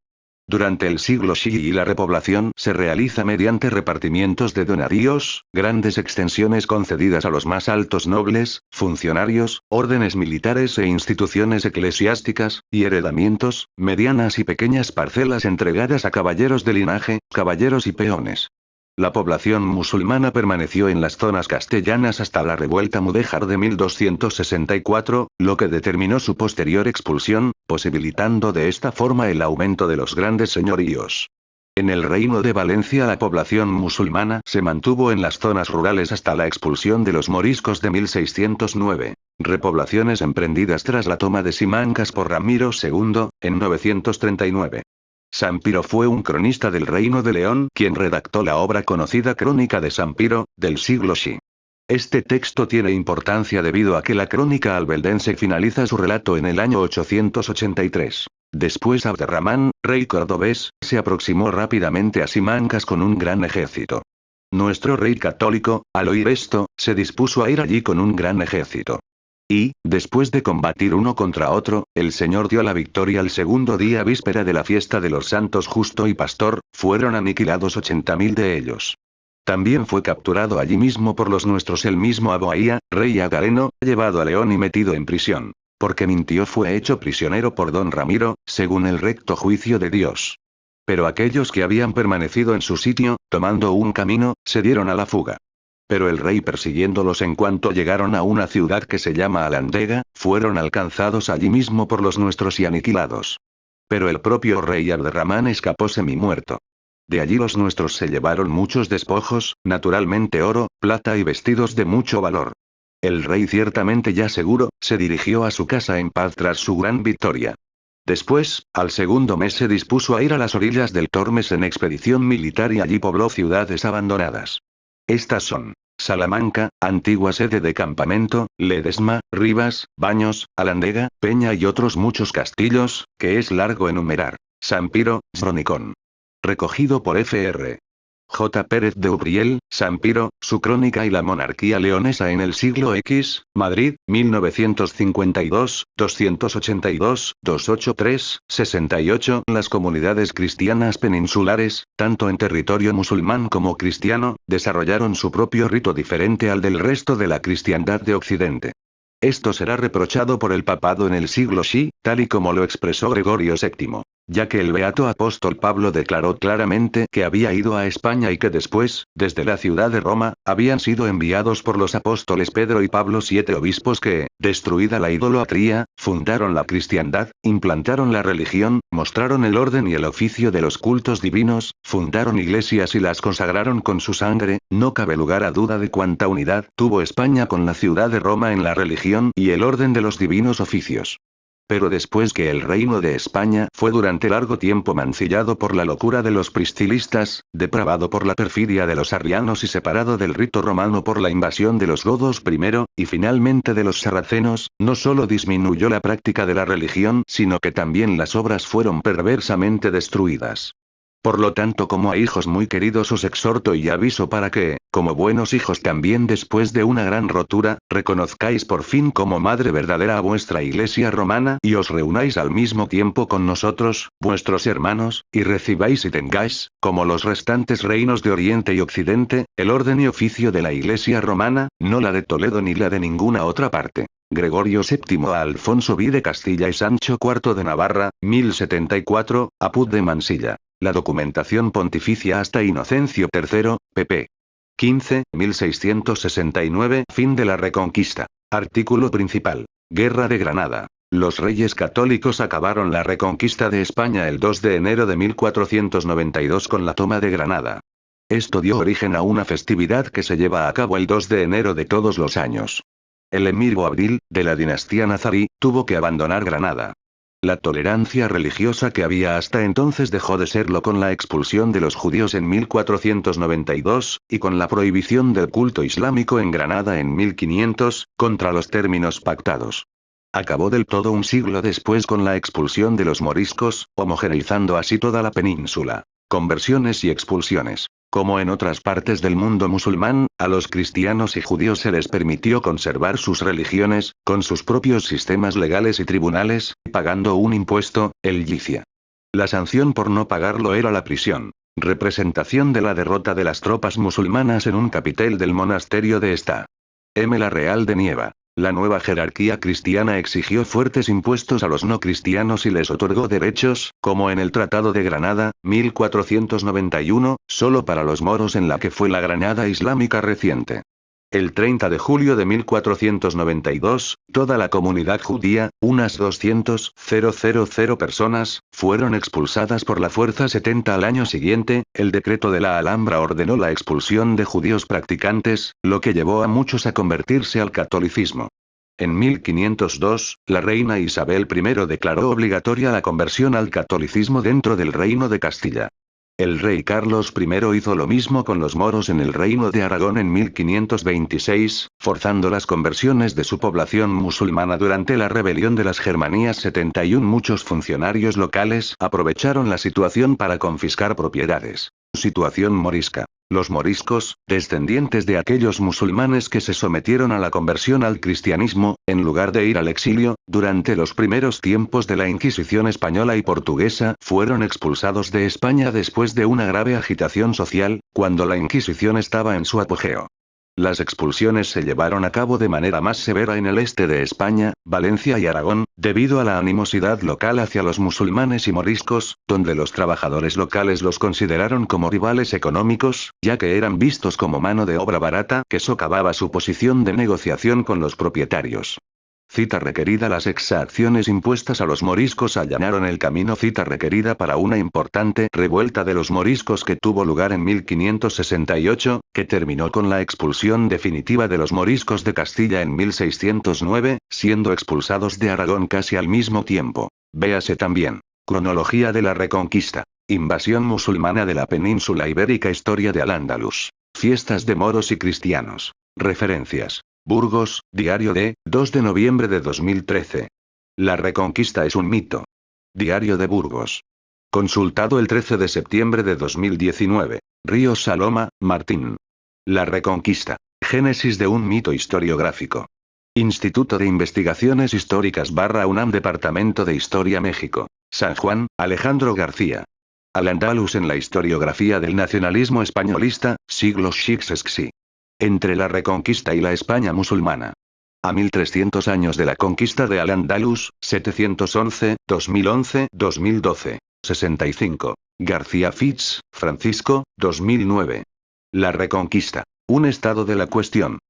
Durante el siglo Xi y la repoblación se realiza mediante repartimientos de donadíos, grandes extensiones concedidas a los más altos nobles, funcionarios, órdenes militares e instituciones eclesiásticas, y heredamientos, medianas y pequeñas parcelas entregadas a caballeros de linaje, caballeros y peones. La población musulmana permaneció en las zonas castellanas hasta la revuelta mudéjar de 1264, lo que determinó su posterior expulsión, posibilitando de esta forma el aumento de los grandes señoríos. En el Reino de Valencia la población musulmana se mantuvo en las zonas rurales hasta la expulsión de los moriscos de 1609. Repoblaciones emprendidas tras la toma de Simancas por Ramiro II, en 939. Sampiro fue un cronista del Reino de León quien redactó la obra conocida Crónica de Sampiro, del siglo Xi. Este texto tiene importancia debido a que la crónica albeldense finaliza su relato en el año 883. Después Abderramán, rey cordobés, se aproximó rápidamente a Simancas con un gran ejército. Nuestro rey católico, al oír esto, se dispuso a ir allí con un gran ejército. Y, después de combatir uno contra otro, el Señor dio la victoria al segundo día víspera de la fiesta de los santos Justo y Pastor, fueron aniquilados 80.000 de ellos. También fue capturado allí mismo por los nuestros el mismo Aboaía, rey agareno, llevado a León y metido en prisión. Porque mintió fue hecho prisionero por don Ramiro, según el recto juicio de Dios. Pero aquellos que habían permanecido en su sitio, tomando un camino, se dieron a la fuga. Pero el rey persiguiéndolos en cuanto llegaron a una ciudad que se llama Alandega, fueron alcanzados allí mismo por los nuestros y aniquilados. Pero el propio rey Abderramán escapó semi-muerto. De allí los nuestros se llevaron muchos despojos, naturalmente oro, plata y vestidos de mucho valor. El rey ciertamente ya seguro, se dirigió a su casa en paz tras su gran victoria. Después, al segundo mes se dispuso a ir a las orillas del Tormes en expedición militar y allí pobló ciudades abandonadas. Estas son: Salamanca, antigua sede de campamento, Ledesma, Rivas, Baños, Alandega, Peña y otros muchos castillos, que es largo enumerar. Sampiro, Zronicón. Recogido por Fr. J. Pérez de Ubriel, Sampiro, su crónica y la monarquía leonesa en el siglo X, Madrid, 1952, 282, 283, 68. Las comunidades cristianas peninsulares, tanto en territorio musulmán como cristiano, desarrollaron su propio rito diferente al del resto de la cristiandad de Occidente. Esto será reprochado por el papado en el siglo Xi, tal y como lo expresó Gregorio VII. Ya que el beato apóstol Pablo declaró claramente que había ido a España y que después, desde la ciudad de Roma, habían sido enviados por los apóstoles Pedro y Pablo 7 obispos que, destruida la idolatría, fundaron la cristiandad, implantaron la religión, mostraron el orden y el oficio de los cultos divinos, fundaron iglesias y las consagraron con su sangre. No cabe lugar a duda de cuánta unidad tuvo España con la ciudad de Roma en la religión y el orden de los divinos oficios. Pero después que el reino de España fue durante largo tiempo mancillado por la locura de los priscilistas, depravado por la perfidia de los arrianos y separado del rito romano por la invasión de los godos primero, y finalmente de los sarracenos, no solo disminuyó la práctica de la religión, sino que también las obras fueron perversamente destruidas. Por lo tanto, como a hijos muy queridos os exhorto y aviso para que, como buenos hijos también después de una gran rotura, reconozcáis por fin como madre verdadera a vuestra Iglesia romana y os reunáis al mismo tiempo con nosotros, vuestros hermanos, y recibáis y tengáis, como los restantes reinos de Oriente y Occidente, el orden y oficio de la Iglesia romana, no la de Toledo ni la de ninguna otra parte. Gregorio VII a Alfonso V de Castilla y Sancho IV de Navarra, 1074, Apud de Mansilla. La documentación pontificia hasta Inocencio III, pp. 15, 1669. Fin de la Reconquista. Artículo principal. Guerra de Granada. Los reyes católicos acabaron la reconquista de España el 2 de enero de 1492 con la toma de Granada. Esto dio origen a una festividad que se lleva a cabo el 2 de enero de todos los años. El emir Boabdil, de la dinastía nazarí, tuvo que abandonar Granada. La tolerancia religiosa que había hasta entonces dejó de serlo con la expulsión de los judíos en 1492, y con la prohibición del culto islámico en Granada en 1500, contra los términos pactados. Acabó del todo un siglo después con la expulsión de los moriscos, homogeneizando así toda la península. Conversiones y expulsiones. Como en otras partes del mundo musulmán, a los cristianos y judíos se les permitió conservar sus religiones, con sus propios sistemas legales y tribunales, pagando un impuesto, el jizya. La sanción por no pagarlo era la prisión. Representación de la derrota de las tropas musulmanas en un capitel del monasterio de Sta. M. La Real de Nieva. La nueva jerarquía cristiana exigió fuertes impuestos a los no cristianos y les otorgó derechos, como en el Tratado de Granada, 1491, solo para los moros en la que fue la Granada islámica reciente. El 30 de julio de 1492, toda la comunidad judía, unas 200,000 personas, fueron expulsadas por la fuerza. 70 al año siguiente, el decreto de la Alhambra ordenó la expulsión de judíos practicantes, lo que llevó a muchos a convertirse al catolicismo. En 1502, la reina Isabel I declaró obligatoria la conversión al catolicismo dentro del Reino de Castilla. El rey Carlos I hizo lo mismo con los moros en el Reino de Aragón en 1526, forzando las conversiones de su población musulmana durante la rebelión de las Germanías. 71 Muchos funcionarios locales aprovecharon la situación para confiscar propiedades. Situación morisca. Los moriscos, descendientes de aquellos musulmanes que se sometieron a la conversión al cristianismo, en lugar de ir al exilio, durante los primeros tiempos de la Inquisición española y portuguesa, fueron expulsados de España después de una grave agitación social, cuando la Inquisición estaba en su apogeo. Las expulsiones se llevaron a cabo de manera más severa en el este de España, Valencia y Aragón, debido a la animosidad local hacia los musulmanes y moriscos, donde los trabajadores locales los consideraron como rivales económicos, ya que eran vistos como mano de obra barata que socavaba su posición de negociación con los propietarios. Cita requerida. Las exacciones impuestas a los moriscos allanaron el camino. Cita requerida para una importante revuelta de los moriscos que tuvo lugar en 1568, que terminó con la expulsión definitiva de los moriscos de Castilla en 1609, siendo expulsados de Aragón casi al mismo tiempo. Véase también. Cronología de la Reconquista. Invasión musulmana de la península ibérica. Historia de Al-Ándalus. Fiestas de moros y cristianos. Referencias. Burgos, Diario de, 2 de noviembre de 2013. La Reconquista es un mito. Diario de Burgos. Consultado el 13 de septiembre de 2019. Ríos Saloma, Martín. La Reconquista. Génesis de un mito historiográfico. Instituto de Investigaciones Históricas /UNAM Departamento de Historia México. San Juan, Alejandro García. Al-Ándalus en la historiografía del nacionalismo españolista, siglos XVI. Entre la Reconquista y la España musulmana. A 1300 años de la conquista de Al-Ándalus, 711, 2011, 2012. 65. García Fitz, Francisco, 2009. La Reconquista. Un estado de la cuestión.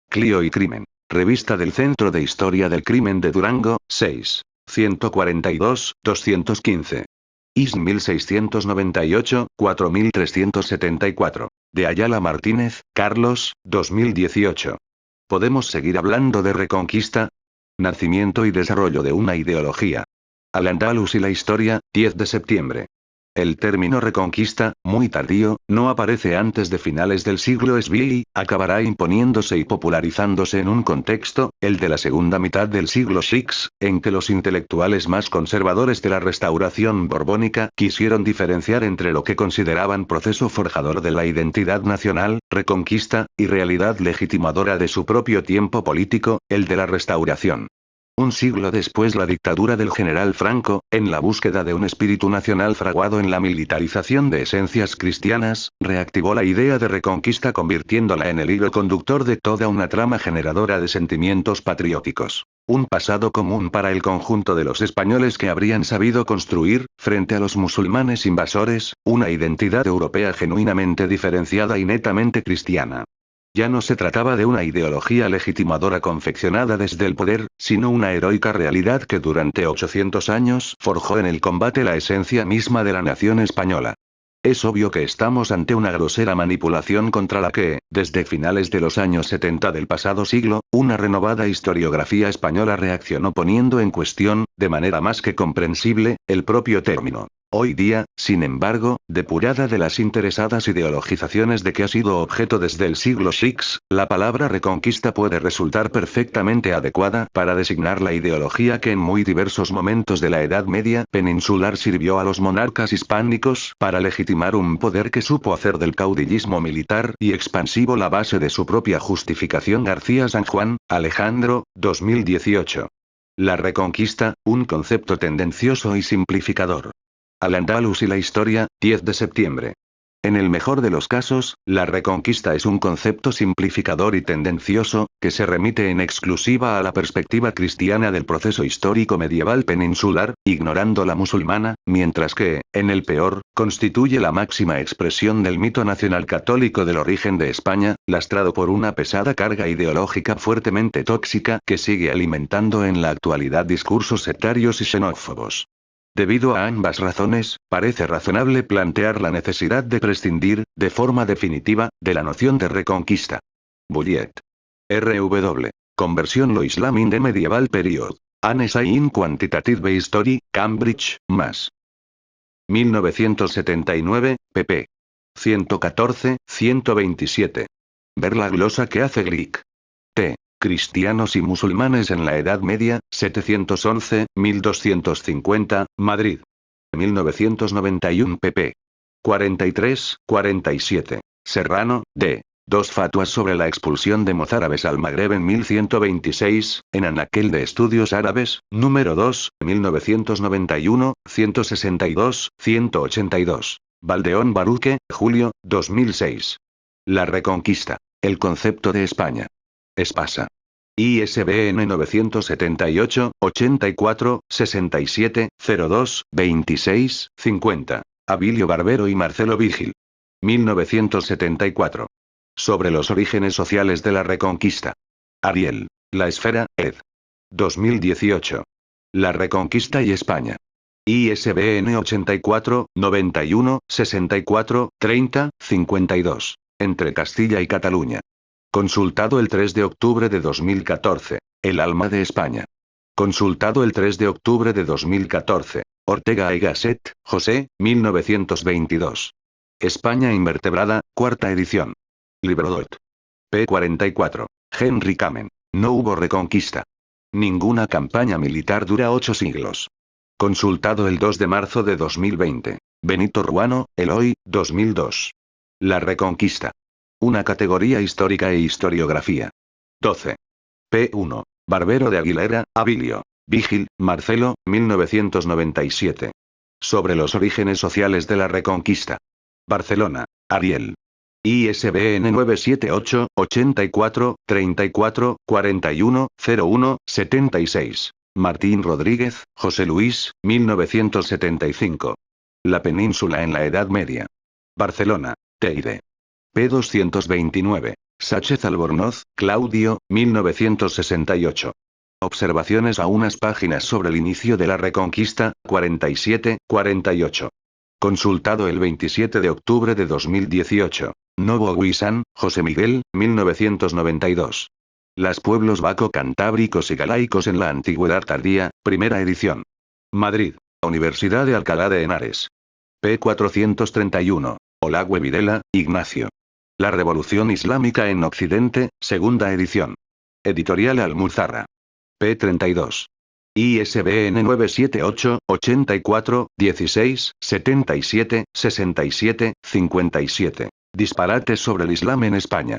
Clio y Crimen. Revista del Centro de Historia del Crimen de Durango, 6. 142, 215. ISN 1698, 4374. De Ayala Martínez, Carlos, 2018. ¿Podemos seguir hablando de Reconquista? Nacimiento y desarrollo de una ideología. Al-Ándalus y la historia, 10 de septiembre. El término Reconquista, muy tardío, no aparece antes de finales del siglo SV y acabará imponiéndose y popularizándose en un contexto, el de la segunda mitad del siglo VI, en que los intelectuales más conservadores de la restauración borbónica quisieron diferenciar entre lo que consideraban proceso forjador de la identidad nacional, reconquista, y realidad legitimadora de su propio tiempo político, el de la restauración. Un siglo después, la dictadura del general Franco, en la búsqueda de un espíritu nacional fraguado en la militarización de esencias cristianas, reactivó la idea de reconquista convirtiéndola en el hilo conductor de toda una trama generadora de sentimientos patrióticos. Un pasado común para el conjunto de los españoles que habrían sabido construir, frente a los musulmanes invasores, una identidad europea genuinamente diferenciada y netamente cristiana. Ya no se trataba de una ideología legitimadora confeccionada desde el poder, sino una heroica realidad que durante 800 años forjó en el combate la esencia misma de la nación española. Es obvio que estamos ante una grosera manipulación contra la que, desde finales de los años 70 del pasado siglo, una renovada historiografía española reaccionó poniendo en cuestión, de manera más que comprensible, el propio término. Hoy día, sin embargo, depurada de las interesadas ideologizaciones de que ha sido objeto desde el siglo VI, la palabra reconquista puede resultar perfectamente adecuada para designar la ideología que en muy diversos momentos de la Edad Media peninsular sirvió a los monarcas hispánicos para legitimar un poder que supo hacer del caudillismo militar y expansivo la base de su propia justificación. García San Juan, Alejandro, 2018. La reconquista, un concepto tendencioso y simplificador. Al-Ándalus y la historia, 10 de septiembre. En el mejor de los casos, la reconquista es un concepto simplificador y tendencioso, que se remite en exclusiva a la perspectiva cristiana del proceso histórico medieval peninsular, ignorando la musulmana, mientras que, en el peor, constituye la máxima expresión del mito nacional católico del origen de España, lastrado por una pesada carga ideológica fuertemente tóxica que sigue alimentando en la actualidad discursos sectarios y xenófobos. Debido a ambas razones, parece razonable plantear la necesidad de prescindir, de forma definitiva, de la noción de reconquista. Bulliet. R.W. Conversion lo Islam in the Medieval Period. An Essay in Quantitative History, Cambridge, Mass. 1979, pp. 114, 127. Ver la glosa que hace Glick. T. Cristianos y musulmanes en la Edad Media, 711-1250, Madrid. 1991 pp. 43, 47. Serrano, D. Dos fatuas sobre la expulsión de mozárabes al Magreb en 1126, en Anaquel de Estudios Árabes, número 2, 1991, 162, 182. Valdeón Baruque, Julio, 2006. La Reconquista. El concepto de España. Espasa. ISBN 978, 84, 67, 02, 26, 50. Abilio Barbero y Marcelo Vigil. 1974. Sobre los orígenes sociales de la Reconquista. Ariel. La Esfera, ed. 2018. La Reconquista y España. ISBN 84, 91, 64, 30, 52. Entre Castilla y Cataluña. Consultado el 3 de octubre de 2014. El alma de España. Consultado el 3 de octubre de 2014. Ortega y Gasset, José, 1922. España invertebrada, cuarta edición. Librodot. P. 44. Henry Kamen. No hubo reconquista. Ninguna campaña militar dura 8 siglos. Consultado el 2 de marzo de 2020. Benito Ruano, Eloy, 2002. La Reconquista. Una categoría histórica e historiografía. 12. P1. Barbero de Aguilera, Abilio. Vigil, Marcelo, 1997. Sobre los orígenes sociales de la Reconquista. Barcelona. Ariel. ISBN 978, 84, 34, 41, 01, 76. Martín Rodríguez, José Luis, 1975. La península en la Edad Media. Barcelona. Teide. P229. Sáchez Albornoz, Claudio, 1968. Observaciones a unas páginas sobre el inicio de la Reconquista, 47, 48. Consultado el 27 de octubre de 2018. Novo Guisan, José Miguel, 1992. Las pueblos vaco-cantábricos y galaicos en la Antigüedad Tardía, primera edición. Madrid. Universidad de Alcalá de Henares. P. 431. Olagüe Videla, Ignacio. La Revolución Islámica en Occidente, segunda edición. Editorial Almuzarra. P. 32. ISBN 978, 84, 16, 77, 67, 57. Disparates sobre el Islam en España.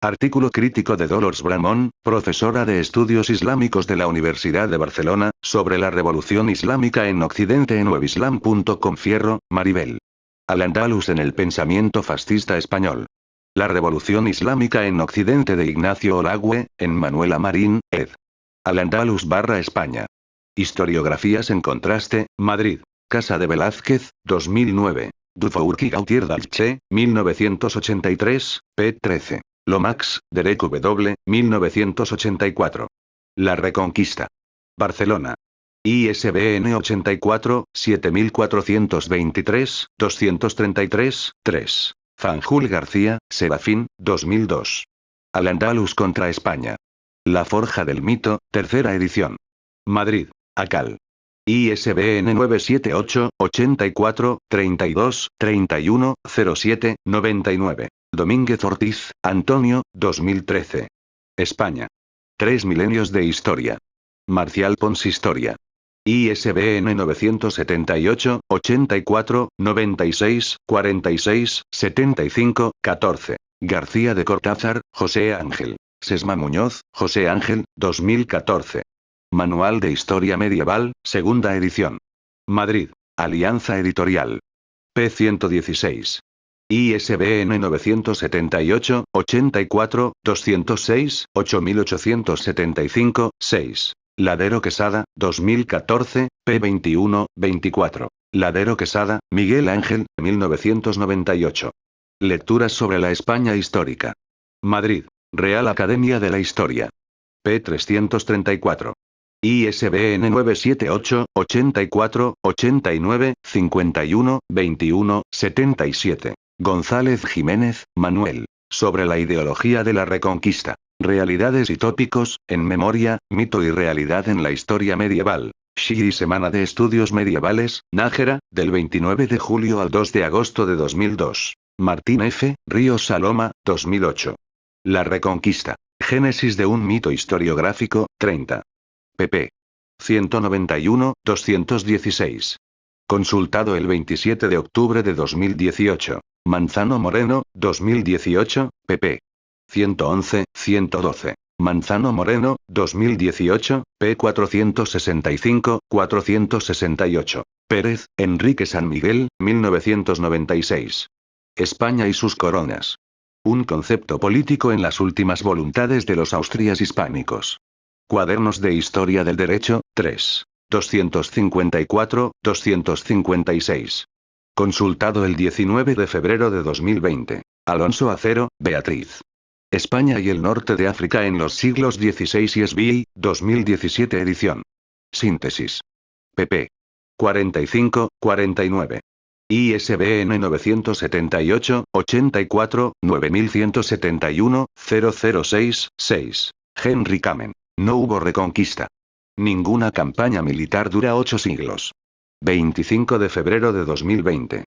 Artículo crítico de Dolors Bramón, profesora de Estudios Islámicos de la Universidad de Barcelona, sobre la Revolución Islámica en Occidente en webislam.com. Fierro, Maribel. Al-Ándalus en el pensamiento fascista español. La Revolución Islámica en Occidente de Ignacio Olagüe, en Manuela Marín, ed. Al-Ándalus España. Historiografías en contraste, Madrid. Casa de Velázquez, 2009. Dufourqui Gautier d'Alche, 1983, p. 13. Lomax, Derek W., 1984. La Reconquista. Barcelona. ISBN 84 7423 233 3. Fanjul García, Serafín, 2002. Al-Ándalus contra España. La Forja del Mito, tercera edición. Madrid, Acal. ISBN 978 84 32 31 07 99. Domínguez Ortiz, Antonio, 2013. España. 3 milenios de historia. Marcial Pons Historia. ISBN 978 84 96 46 75 14. García de Cortázar, José Ángel. Sesma Muñoz, José Ángel, 2014. Manual de Historia Medieval, segunda edición. Madrid, Alianza Editorial. P. 116. ISBN 978 84 206 8875 6. Ladero Quesada, 2014, p. 21, 24. Ladero Quesada, Miguel Ángel, 1998. Lecturas sobre la España histórica. Madrid, Real Academia de la Historia. p. 334. ISBN 978 84 89 51 21 77. González Jiménez, Manuel. Sobre la ideología de la Reconquista. Realidades y tópicos, en memoria, mito y realidad en la historia medieval. Shiri Semana de Estudios Medievales, Nájera, del 29 de julio al 2 de agosto de 2002. Martín F. Ríos Saloma, 2008. La Reconquista. Génesis de un mito historiográfico, 30. pp. 191, 216. Consultado el 27 de octubre de 2018. Manzano Moreno, 2018, pp. 111, 112. Manzano Moreno, 2018, p. 465, 468. Pérez, Enrique San Miguel, 1996. España y sus coronas. Un concepto político en las últimas voluntades de los austrias hispánicos. Cuadernos de Historia del Derecho, 3. 254, 256. Consultado el 19 de febrero de 2020. Alonso Acero, Beatriz. España y el norte de África en los siglos XVI y SBI, 2017 edición. Síntesis. pp. 45, 49. ISBN 978, 84, 9171, 006, 6. Henry Kamen. No hubo reconquista. Ninguna campaña militar dura 8 siglos. 25 de febrero de 2020.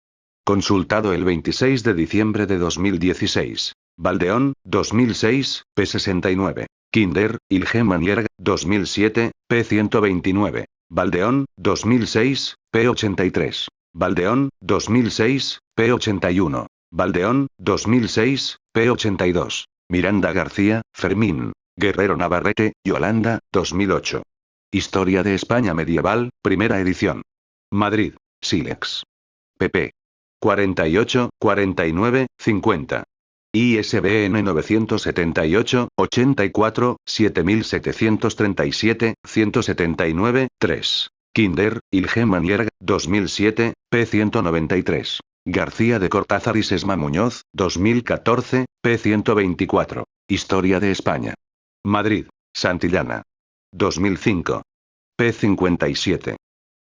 Consultado el 26 de diciembre de 2016. Valdeón, 2006, p. 69. Kinder, Ilgen Yerg, 2007, p. 129. Valdeón, 2006, p. 83. Valdeón, 2006, p. 81. Valdeón, 2006, p. 82. Miranda García, Fermín. Guerrero Navarrete, Yolanda, 2008. Historia de España Medieval, primera edición. Madrid, Silex. pp. 48, 49, 50. ISBN 978, 84, 7737, 179, 3. Kinder, Ilgen Yerg, 2007, p. 193. García de Cortázar y Sesma Muñoz, 2014, p. 124. Historia de España. Madrid, Santillana. 2005. p. 57.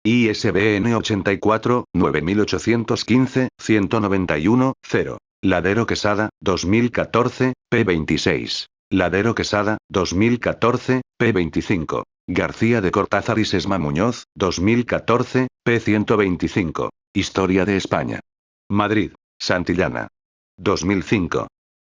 ISBN 84, 9815, 191, 0. Ladero Quesada, 2014, p. 26. Ladero Quesada, 2014, p. 25. García de Cortázar y Sesma Muñoz, 2014, p. 125. Historia de España. Madrid, Santillana. 2005.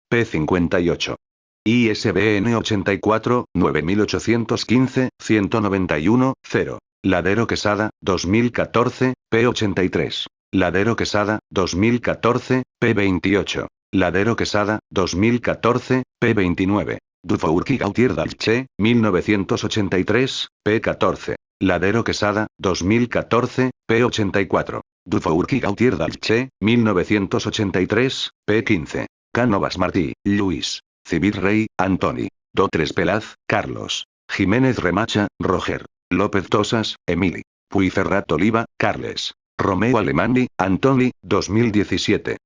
p. 58. ISBN 84, 9815, 191, 0. Ladero Quesada, 2014, p. 83. Ladero Quesada, 2014, p. 28. Ladero Quesada, 2014, p. 29. Dufourqui Gautier d'Alche, 1983, p. 14. Ladero Quesada, 2014, p. 84. Dufourqui Gautier d'Alche, 1983, p. 15. Cánovas Martí, Luis. Civil Rey, Antoni. Dotres Pelaz, Carlos. Jiménez Remacha, Roger. López Tosas, Emili. Puigcerrat Oliva, Carles. Romeo Alemany, Antoni, 2017.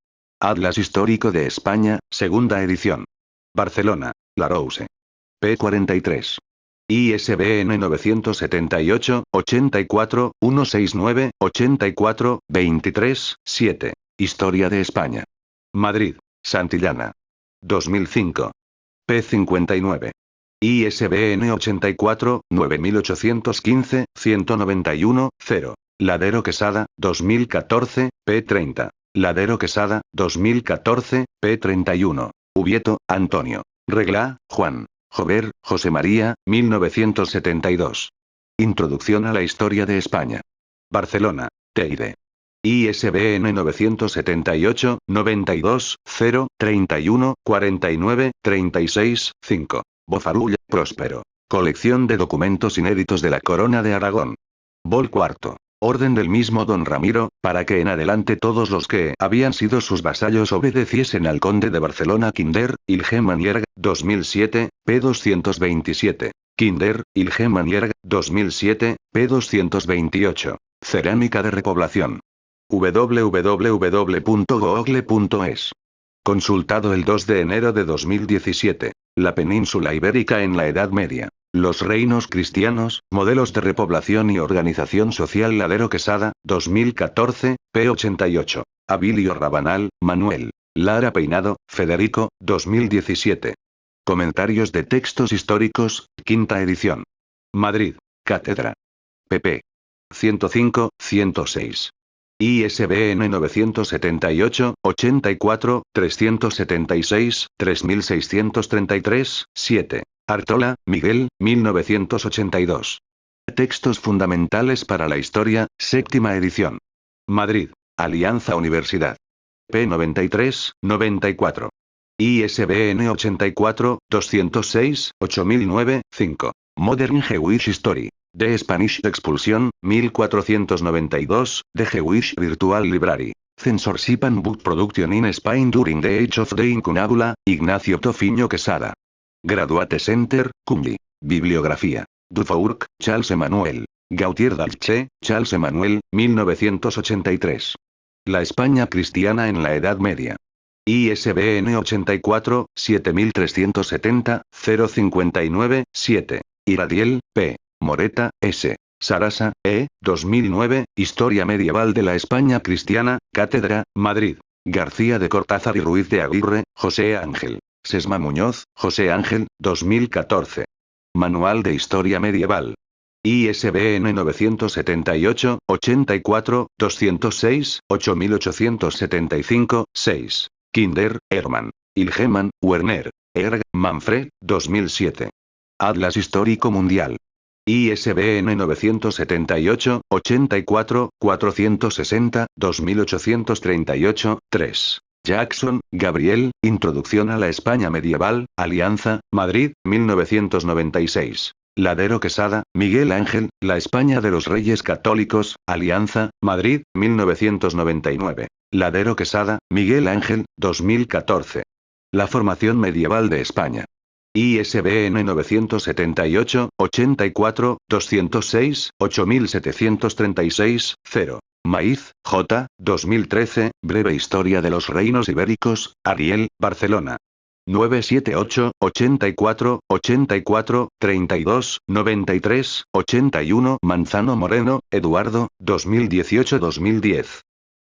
Atlas Histórico de España, segunda edición. Barcelona, Larousse. p. 43. ISBN 978-84-169-84-23-7. Historia de España. Madrid, Santillana. 2005. p. 59. ISBN 84-9815-191-0. Ladero Quesada, 2014, p. 30. Ladero Quesada, 2014, p. 31. Ubieto, Antonio. Regla, Juan. Jover, José María, 1972. Introducción a la historia de España. Barcelona, Teide. ISBN 978-92-0-31-49-36-5. Bofarull, Próspero. Colección de documentos inéditos de la Corona de Aragón. Vol IV. Orden del mismo don Ramiro, para que en adelante todos los que habían sido sus vasallos obedeciesen al conde de Barcelona Kinder, Ilgeman Yerg, 2007, p. 227. Kinder, Ilgeman Yerg, 2007, p. 228. Cerámica de repoblación. www.google.es. Consultado el 2 de enero de 2017. La península ibérica en la Edad Media. Los reinos cristianos, modelos de repoblación y organización social. Ladero Quesada, 2014, p. 88. Abilio Rabanal, Manuel. Lara Peinado, Federico, 2017. Comentarios de textos históricos, quinta edición. Madrid, Cátedra. pp. 105, 106. ISBN 978-84-376-3633-7. Artola, Miguel, 1982. Textos fundamentales para la historia, séptima edición. Madrid, Alianza Universidad. p. 93, 94. ISBN 84-206-8009-5. Modern Jewish History. The Spanish Expulsion, 1492, The Jewish Virtual Library. Censorship and Book Production in Spain during the Age of the Incunabula, Ignacio Tofiño Quesada. Graduate Center, Cumli. Bibliografía. Dufourc, Charles Emmanuel. Gautier d'Alche, Charles Emmanuel, 1983. La España cristiana en la Edad Media. ISBN 84, 7370, 059, 7. Iradiel, P. Moreta, S. Sarasa, E. 2009, Historia Medieval de la España Cristiana, Cátedra, Madrid. García de Cortázar y Ruiz de Aguirre, José Ángel. Sesma Muñoz, José Ángel, 2014. Manual de Historia Medieval. ISBN 978, 84, 206, 8875, 6. Kinder, Hermann. Ilgeman, Werner. Erg, Manfred, 2007. Atlas Histórico Mundial. ISBN 978, 84, 460, 2838, 3. Jackson, Gabriel, Introducción a la España Medieval, Alianza, Madrid, 1996. Ladero Quesada, Miguel Ángel, La España de los Reyes Católicos, Alianza, Madrid, 1999. Ladero Quesada, Miguel Ángel, 2014. La formación medieval de España. ISBN 978, 84, 206, 8736, 0. Maíz, J., 2013, Breve Historia de los Reinos Ibéricos, Ariel, Barcelona. 978, 84, 84, 32, 93, 81. Manzano Moreno, Eduardo, 2018-2010.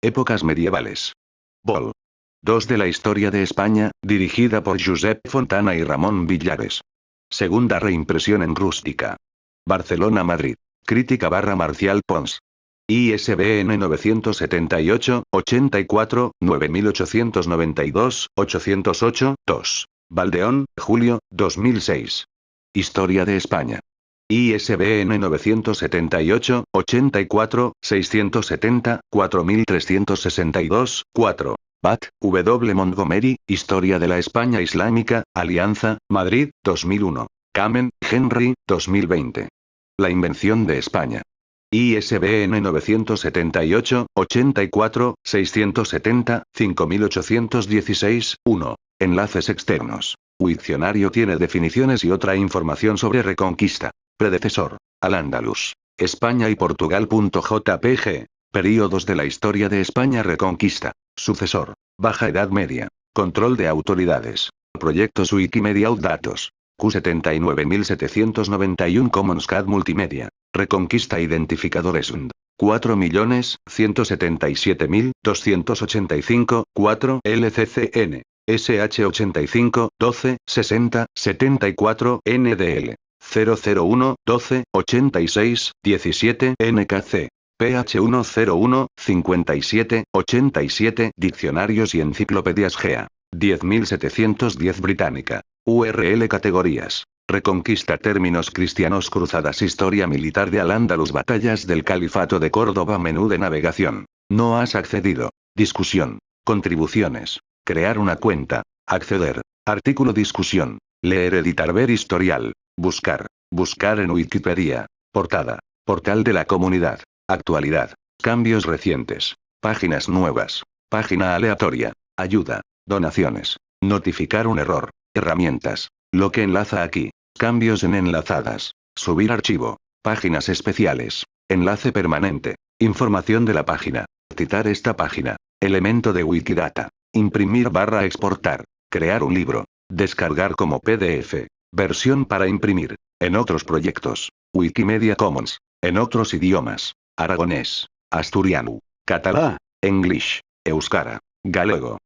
Épocas medievales. Vol. 2 de la Historia de España, dirigida por Josep Fontana y Ramón Villares. Segunda reimpresión en rústica. Barcelona, Madrid. Crítica / Marcial Pons. ISBN 978, 84, 9892, 808, 2. Valdeón, Julio, 2006. Historia de España. ISBN 978, 84, 670, 4362, 4. Bat, W. Montgomery, Historia de la España Islámica, Alianza, Madrid, 2001. Kamen, Henry, 2020. La invención de España. ISBN 978, 84, 670, 5816, 1. Enlaces externos. Wikcionario tiene definiciones y otra información sobre Reconquista. Predecesor. Al-Ándalus. España y Portugal. JPG. Períodos de la historia de España. Reconquista. Sucesor. Baja Edad Media. Control de autoridades. Proyectos Wikimedia Datos. Q79791 Commons CAD Multimedia. Reconquista identificadores UND. 4.177.285, 4 LCCN. SH85, 12, 60, 74, NDL. 001, 12, 86, 17, NKC. PH101, 57, 87, Diccionarios y Enciclopedias GEA. 10.710 Británica. URL categorías. Reconquista términos cristianos cruzadas historia militar de Al-Ándalus batallas del Califato de Córdoba menú de navegación. No has accedido. Discusión. Contribuciones. Crear una cuenta. Acceder. Artículo discusión. Leer editar ver historial. Buscar. Buscar en Wikipedia. Portada. Portal de la comunidad. Actualidad. Cambios recientes. Páginas nuevas. Página aleatoria. Ayuda. Donaciones. Notificar un error. Herramientas. Lo que enlaza aquí. Cambios en enlazadas. Subir archivo. Páginas especiales. Enlace permanente. Información de la página. Citar esta página. Elemento de Wikidata. Imprimir / exportar. Crear un libro. Descargar como PDF. Versión para imprimir. En otros proyectos. Wikimedia Commons. En otros idiomas. Aragonés. Asturiano. Catalá. English. Euskara. Galego.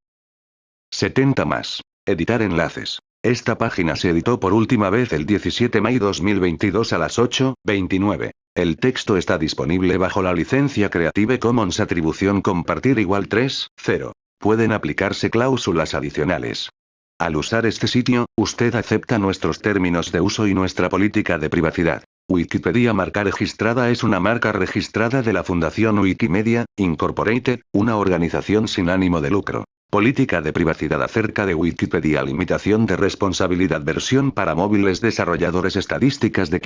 70 más. Editar enlaces. Esta página se editó por última vez el 17 de mayo 2022 a las 8:29. El texto está disponible bajo la licencia Creative Commons Atribución Compartir igual 3.0. Pueden aplicarse cláusulas adicionales. Al usar este sitio, usted acepta nuestros términos de uso y nuestra política de privacidad. Wikipedia marca registrada es una marca registrada de la Fundación Wikimedia, Incorporated, una organización sin ánimo de lucro. Política de privacidad acerca de Wikipedia. Limitación de responsabilidad. Versión para móviles. Desarrolladores. Estadísticas de